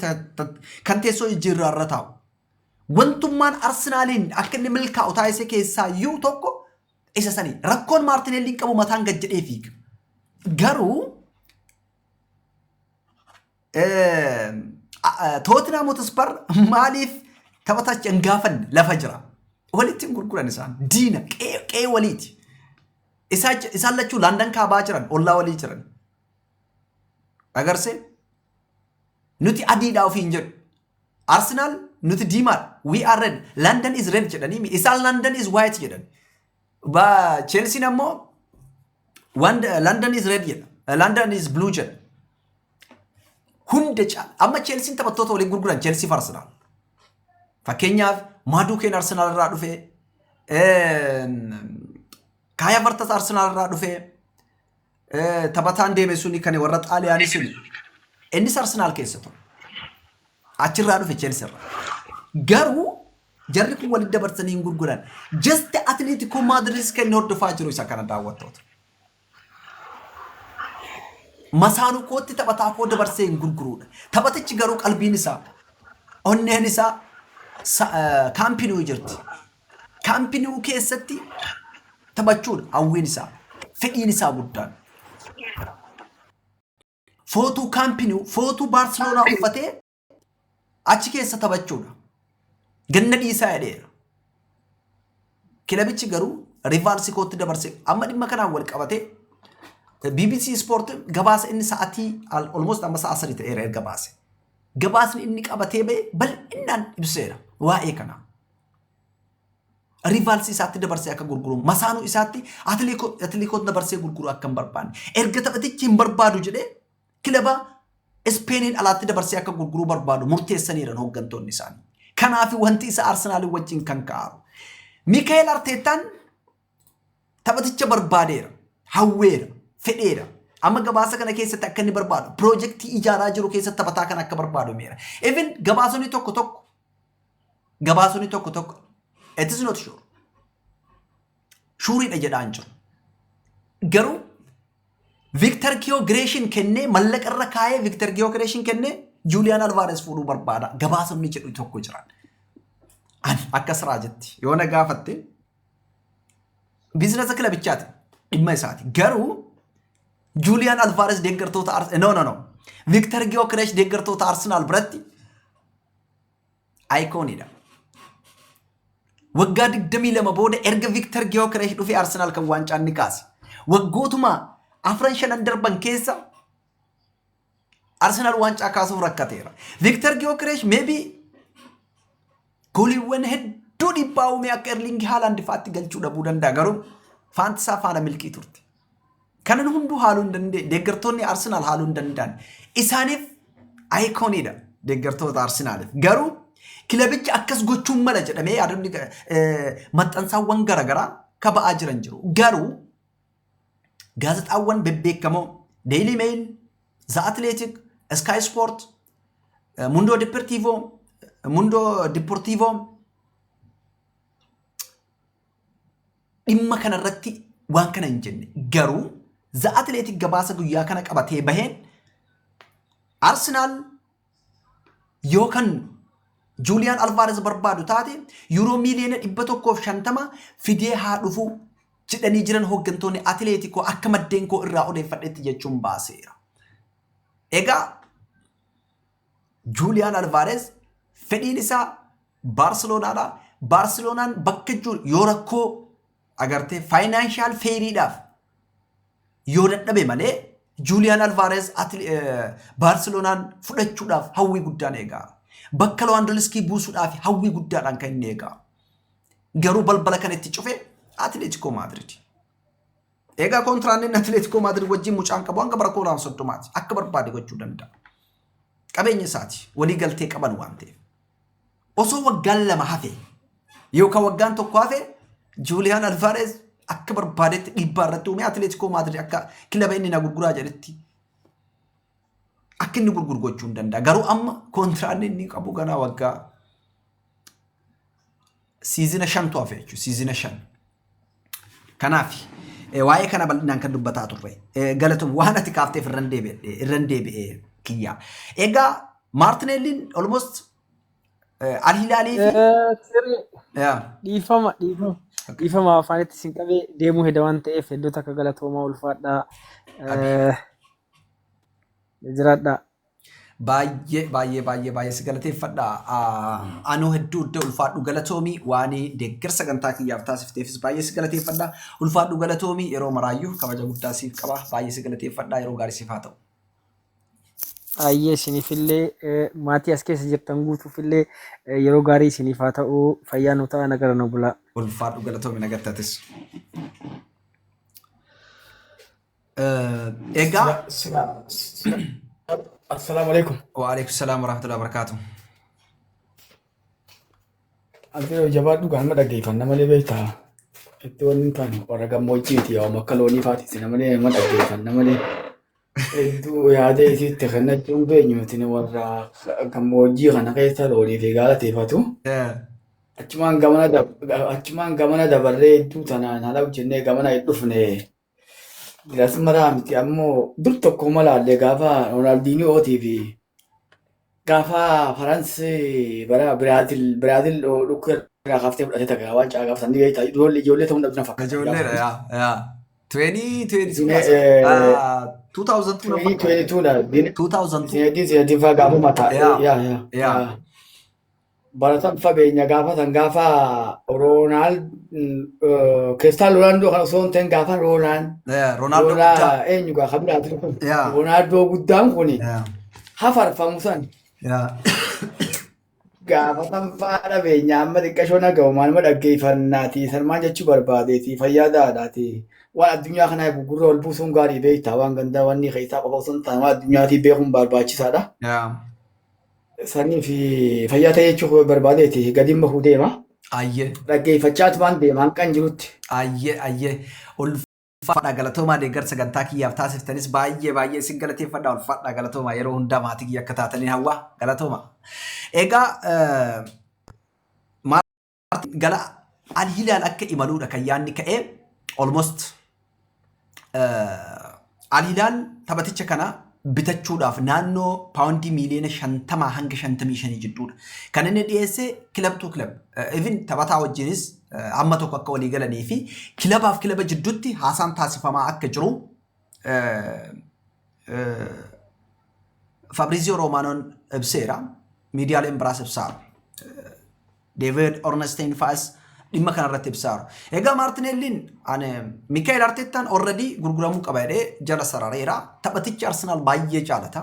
kan teessoo jirraarra taa'u. Wantummaan Arsenaaliin akka inni milkaa'u taasise keessaa iyyuu tokko isa sanii. Rakkoon Martinelliin qabu mataan gad jedhee fiiga. Garuu Tottenham Hotspur maaliif taphatacha hin gaafanne lafa jira. Walitti hin gurguran isaan. Diina qe'ee waliiti. Isaan lachuu London kaabaa jiran, ollaa walii jiran. Agarsee nuti adiidhaa ofiin jedhu. Arsenal nuti diimaadha. We are red. London is red jedhanii isaan London is white jedhan. Chelsea ammoo London is red jedha. London is blue jedha. Hunda caala. Amma Chelsea taphattoota waliin gurguran Chelsea fi Arsenal. Fakkeenyaaf Maadukeen Arsenal irraa dhufee Kaaya Vartas Arsenal irraa dhufee taphataan deeme suni kan warra Xaaliyaanii suni innis Arsenal keessa ture. Achirraa dhufe Chelsea irraa. Garuu jarri kun walitti dabarsanii hin gurguran. Just Atletico Madrid kan hordofaa jiru isa kana daawwattoota. Masaanuu kootti taphataa koo dabarsee hin gurguruudha. Taphatichi garuu qalbiin isaa onneen isaa kaampinuu jirti. Kaampinuu keessatti taphachuudha hawwiin isaa. Fedhiin isaa guddaan. Footuu kaampinuu, footuu Baarseloonaa uffatee achi keessa taphachuudha. Ganna dhiisaa jedheera. Kilabichi garuu riivaalsii kootti dabarsee amma dhimma kanaan wal qabatee BBC Sport gabaasa inni sa'atii almost amma sa'a 3 ta'eera erga baase. Gabaasni inni qabatee ba'e bal'inaan ibseera waa'ee kanaa. Riivaalsii isaatti dabarsee akka gurguru masaanuu isaatti Atleticoon dabarsee gurguru akka hin barbaanne. Erga taphatichi hin barbaadu jedhee kilaba Ispeeniin alaatti dabarsee akka gurguruu barbaadu murteessaniiran hooggantoonni isaanii. Kanaaf wanti isa Arsenaalii wajjin kan ka'aru. Miikael Arteetaan taphaticha barbaadeera hawweera fedheera amma gabaasa kana keessatti akka inni barbaadu piroojeektii ijaaraa jiru keessatti taphataa kan akka barbaadu meera even gabaasonni tokko it is not sure shuuriidha jedhaan jiru garuu Victor Gyökeres kennee mallaqa irra kaayee Victor Gyökeres kennee Julian Alvarez fuudhuu barbaada gabaasonni jedhu tokko jiran akka siraa jetti yoo na gaafatte biizinasa kilabichaati dhimma isaati garuu Julian Alvarez deeggartoota no Victor Gyökeres deeggartoota Arsenal biratti iconiidha waggaa 22 booda erga Victor Gyökeres dhufee Arsenal kan waancaa ni kaase waggootuma afran shanan darban keessa Arsenal waancaa kaasuuf rakkateera Victor Gyökeres maybe gooliiwwan hedduu dhibbaa uumee akka Erling Haaland faatti galchuu dhabuu danda'a garuu faantisaa faana milkii turte kanan hunduu haaluu hin dandeenye deeggartoonni Arsenal haaluu hin danda'an isaaniif iconiidha deeggartoota Arsenaliif garuu kilabichi akkas gochuun mala jedhamee yaadonni maxxansaawwan garaagaraa kaba'aa jiran jiru garuu gaazexaawwan bebbeekamoo Daily Mail, The Athletic, Sky Sport, Mundo Deportivo dhimma kanarratti waan kana hin jenne garuu The Athletic gabaasa guyyaa kana qabatee baheen Arsenal yookaan Julian Alvarez barbaadu taate Euro miliyoona 150 fidee haa dhufu jedhanii jiran hooggantoonni Atletico akka maddeen koo irraa odeeffadhetti jechuun baaseera. Egaa Julian Alvarez fedhiin isaa Barcelonaadha. Barcelonaan bakka jiru yoo rakkoo agartee financial fairiidhaaf yoo dadhabe malee Julian Alvarez Barcelonaan fudhachuudhaaf hawwii guddaan eegaa. Bakka Lewandowski buusuudhaaf hawwii guddaadhaan kan inni eegaa. Garuu balbala kanatti cufee Atletico Madrid. Egaa kontraannin Atletico Madrid wajjin mucaan qabu hanga bara 2030 akka barbaade gochuu danda'a. Qabeenya isaati walii galtee qaban waan ta'eef. Osoo waggaan lama hafe yookaan waggaan tokko hafe Julian Alvarez akka barbaadetti dhiibbaa irratti uume Atletico Madrid akka kilaba inni na gurguraa jedhetti akka inni gurguru gochuu hin danda'a. Garuu amma kontraannin inni qabu ganaa waggaa siizina 5 hafe jechuudha siizina 5. Kanaaf waa'ee kana bal'inaan kan dubbataa turre galatoom waan ati kaafteef irran deebi'ee kiyya. Egaa Martinelliin almost Al-Hilaalii dhiifama afaanitti sin qabee deemuu heda waan ta'eef hedduutu akka galatoomaa ulfaadhaa jiraadhaa. Baay'ee si galateeffadha. Anuu hedduu iddoo ulfaadhu galatoomii waan deeggarsa sagantaa kiyyaaf taasifteefis baay'ee si galateeffadha. Ulfaadhu galatoomii yeroo maraayyuu kabaja guddaa siif qaba. Baay'ee si galateeffadha yeroo gaarii siif haa ta'u. Baay'ee isiniifillee maatii as keessa jirtan guutuufillee yeroo gaarii isiniif haa ta'u fayyaa nu ta'a nagara nu bulaa. Ulfaadhu galatoomii nagattatis. Egaa Assalamu alaikum. Waalaikum salam warahmatullahi wabarakatuh. Alfredo jabaadhu gaama dhaggeeffanna malee beektaa. Itti wanni taane warra gammoojjiiti yaa makka loonii faatiisi namalee nama dhaggeeffanna malee. Hedduu yaada isiitti kennachuun beenyuutiin warra gammoojjii kana keessa loonii fi gaalateeffatu. Achumaan gamana dabarree hedduu tanaan haala hojjennee gamana hin dhufne. Bilas maraa miti ammoo dur tokko malaallee gaafa Ronaldinho fi gaafa Faransii bara Biraazil dhukku irraa kaaftee fudhatee tagaa waan caa gaafa sanii gaita ijoollee ta'uu dhabdina fakkaata. Ijoollee yaa 2022 faa gaafa mataa yaa baratan fageenya gaafa san gaafa Cristiano Ronaldo kan osoo hin ta'in gaafa Ronaldo eenyu gaafa biraati Ronaldo guddaan kuni hafarfamu san gaafa san faadha beenya amma xiqqashoo nagahu maaluma dhaggeeffannaati sarmaan jechuu barbaadeeti fayyaa daadhaati waan addunyaa kanaa gurgurra ol buusuun gaarii beektaa waan gandaa wanni keessaa qofa osoo hin taane waan addunyaatii beekuun barbaachisaadha. Sanii fi fayyaa ta'ee jechuun barbaadeeti gadi bahuu deema. Ayyee. Dhaggeeffachaat waan deemaan kan jirutti. Ayyee. Ulfaadha galatoomaa deeggarsa gantaa kiyyaaf taasiftanis baay'ee isin galateeffadha. Ulfaadha galatoomaa yeroo hundaa maatii kiyya akka taatanii hawwaa galatoomaa. Egaa gala Al-Hilaal akka imaluudha kan yaadni ka'ee almost Al-Hilaal taphaticha kana bitachuudhaaf naannoo paawundii miiliyoona 50 hanga 55 jidduudha. Kan inni dhiyeesse kilab tu kilab. Even taphataa wajjinis amma tokko akka walii galanii fi kilabaaf kilaba jidduutti haasaan taasifamaa akka jiru Fabrizio Romanoon ibseera. Miidiyaaleen biraas ibsaaru. David Ornstein faas dhimma kanarratti ibsaaru. Egaa Martinelliin Mikael Arteetaan already gurguramuu qaba jedhee jala sarareera. Taphatichi Arsenaal baay'ee jaalata.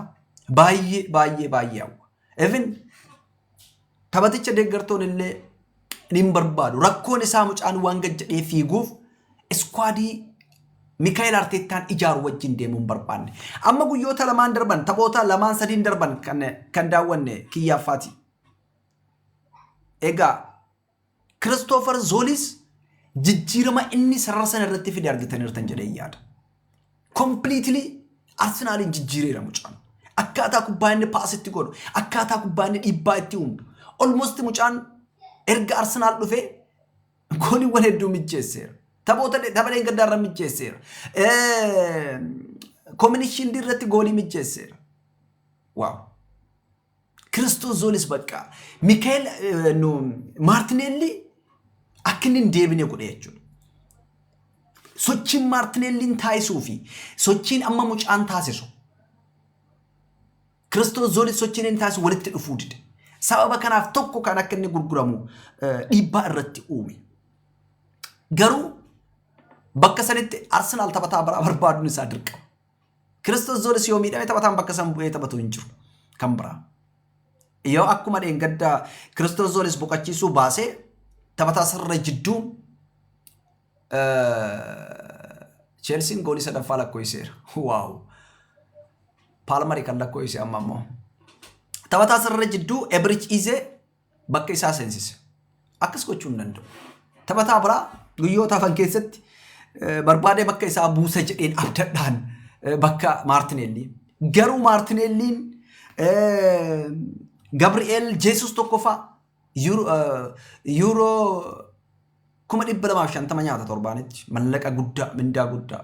Baay'ee hawwa. Even taphaticha deeggartoon illee ni barbaadu. Rakkoon isaa mucaan waan gajjadhee fiiguuf iskwaadii Mikael Arteetaan ijaaru wajjin deemuun barbaanne. Amma guyyoota lamaan darban taphoota lamaan sadiin darban kan daawwanne kiyyaafaati. Egaa Christopher Zolis jijjiirama inni sarara sana irratti fide argitaniirtan jedhee yaada. Completely Arsenaalin jijjiireera mucaan. Akkaataa kubbaa inni paasitti godhu, akkaataa kubbaa inni dhiibbaa itti uumu. Almost mucaan erga Arsenaal dhufee gooliiwwan hedduu mijeesseera. Taphaleen gaddaarra mijeesseera. Community Shield irratti goolii mijeesseera. Wow. Christos Zolis bakka Mikael Martinelli akkinin deebine godhe jechuudha. Sochiin Martinelliin taasisuu fi sochiin amma mucaan taasisu. Christos Zolis sochiin inni taasisu walitti dhufuu dide. Sababa kanaaf tokko kan akka inni gurguramu dhiibbaa irratti uume. Garuu bakka sanitti Arsenaal taphataa biraa barbaaduun isaa dirqama. Christos Zolis yoo miidhame taphataan bakka san bu'ee taphatu hin jiru kan biraa. Yoo akkuma dheengaddaa Christos Zolis boqachiisuu baasee taphataa sirra jidduu Chelsea goolii sadaffaa lakkoofsiseera. Waaw. Palmarii kan lakkoofsise amma ammoo. Taphataa sirra jidduu Ebrich Eze bakka isaa seensise. Akkas gochuu hin danda'u. Taphataa biraa guyyoota hafan keessatti barbaadee bakka isaa buusa jedheen abdadhaan bakka Martinelli. Garuu Martinelliin Gabriel Jesus tokkoffaa Euro 250 nyaata torbaanitti mallaqa guddaa mindaa guddaa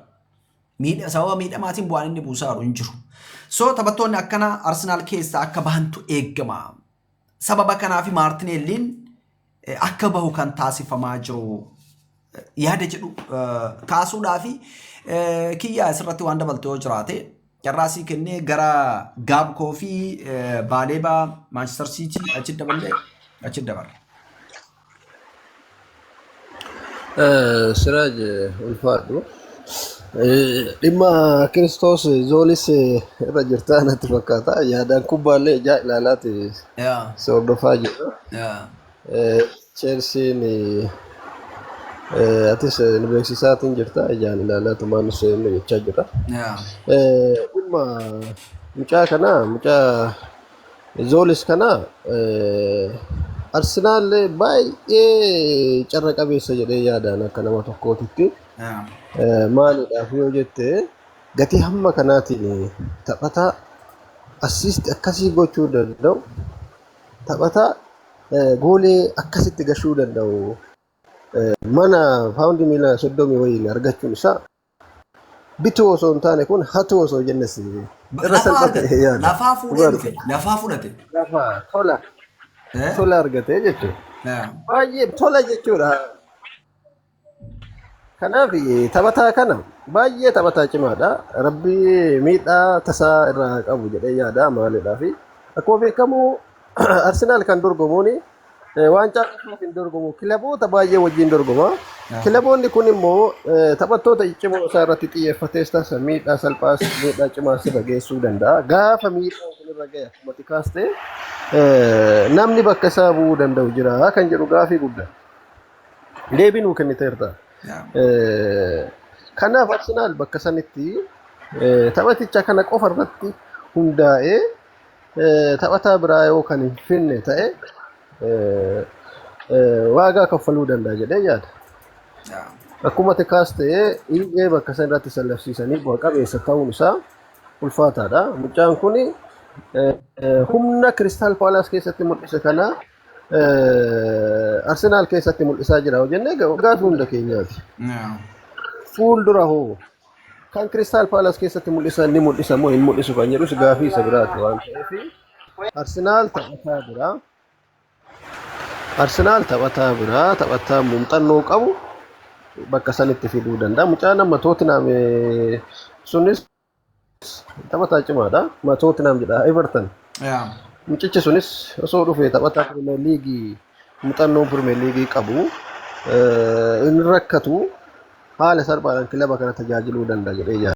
sababa miidhamaatiin bu'aan inni buusaaru hin jiru. So taphattoonni akkana Arsenaal keessaa akka bahantu eeggama. Sababa kanaaf Martinelliin akka bahu kan taasifamaa jiru yaada jedhu kaasuudhaafi kiyyaa asirratti waan dabaltu yoo jiraate carraasii kennee gara Gaabkoo fi Baaleebaa Manchester City achi dabarre. Siraaj ulfaadhu. Dhimma Kiristoos Zoolis irra jirtaa natti fakkaata. Yaadaan kubbaallee ijaa ilaalaati hordofaa jira. Chelsiin atis nu beeksisaatiin jirta ijaan ilaalaatu maanis nu jechaa jira. Dhimma mucaa kana mucaa Zoolis kana Arsenaal baay'ee carra qabeessa jedhee yaadaan akka nama tokkootitti. Maaliidhaaf yoo jette gatii hamma kanaatiin taphataa assist akkasii gochuu danda'u taphataa goolee akkasitti gashuu danda'u mana paawundi miila 30 wayiin argachuun isaa bituu osoo hin taane kun hatu osoo jennes irra salphate yaada. Lafaa fudhate. Tola argate jechuudha. Baay'ee tola jechuudha. Kanaaf taphataa kana baay'ee taphataa cimaadha. Rabbi miidhaa tasaa irraa qabu jedhee yaada maaliidhaaf. Akkuma beekamu Arsenaal kan dorgomuun waancaa qofaaf hin dorgomu kilaboota baay'ee wajjin dorgoma. Kilaboonni kun immoo taphattoota cimoo isaa irratti xiyyeeffatees taasisan miidhaa salphaas miidhaa cimaas irra geessuu danda'a. Gaafa miidhaan kun irra ga'e akkuma xiqqaaste namni bakka isaa bu'uu danda'u jira kan jedhu gaafii guddaa. Deebii nuu kenniteerta. Kanaaf Arsenaal bakka sanitti taphaticha kana qofa irratti hundaa'ee taphataa biraa yoo kan hin finne ta'e waagaa kaffaluu danda'a jedhee yaada. Akkuma tikaas ta'ee dhiibbee bakka san irratti sallabsiisanii bu'a qabeessa ta'uun isaa ulfaataadha. Mucaan kun humna Kiristaal Paalaas keessatti mul'ise kana Arsenaal keessatti mul'isaa jira jennee gaafii hunda keenyaati. Fuuldura hoo kan Kiristaal Paalaas keessatti mul'isan ni mul'isa moo hin mul'isu kan jedhus gaafii isa biraati waan ta'eef Arsenaal taphataa bira. Arsenaal taphataa bira taphataa muuxannoo qabu bakka sanitti fiduu danda'a. Mucaan amma Tottenham sunis taphataa cimaadha. Tottenham jedha Everton. Mucichi sunis osoo dhufee taphataa Premier League muuxannoo Premier League qabu inni rakkatu haala salphaadhaan kilaba kana tajaajiluu danda'a jedhee yaada.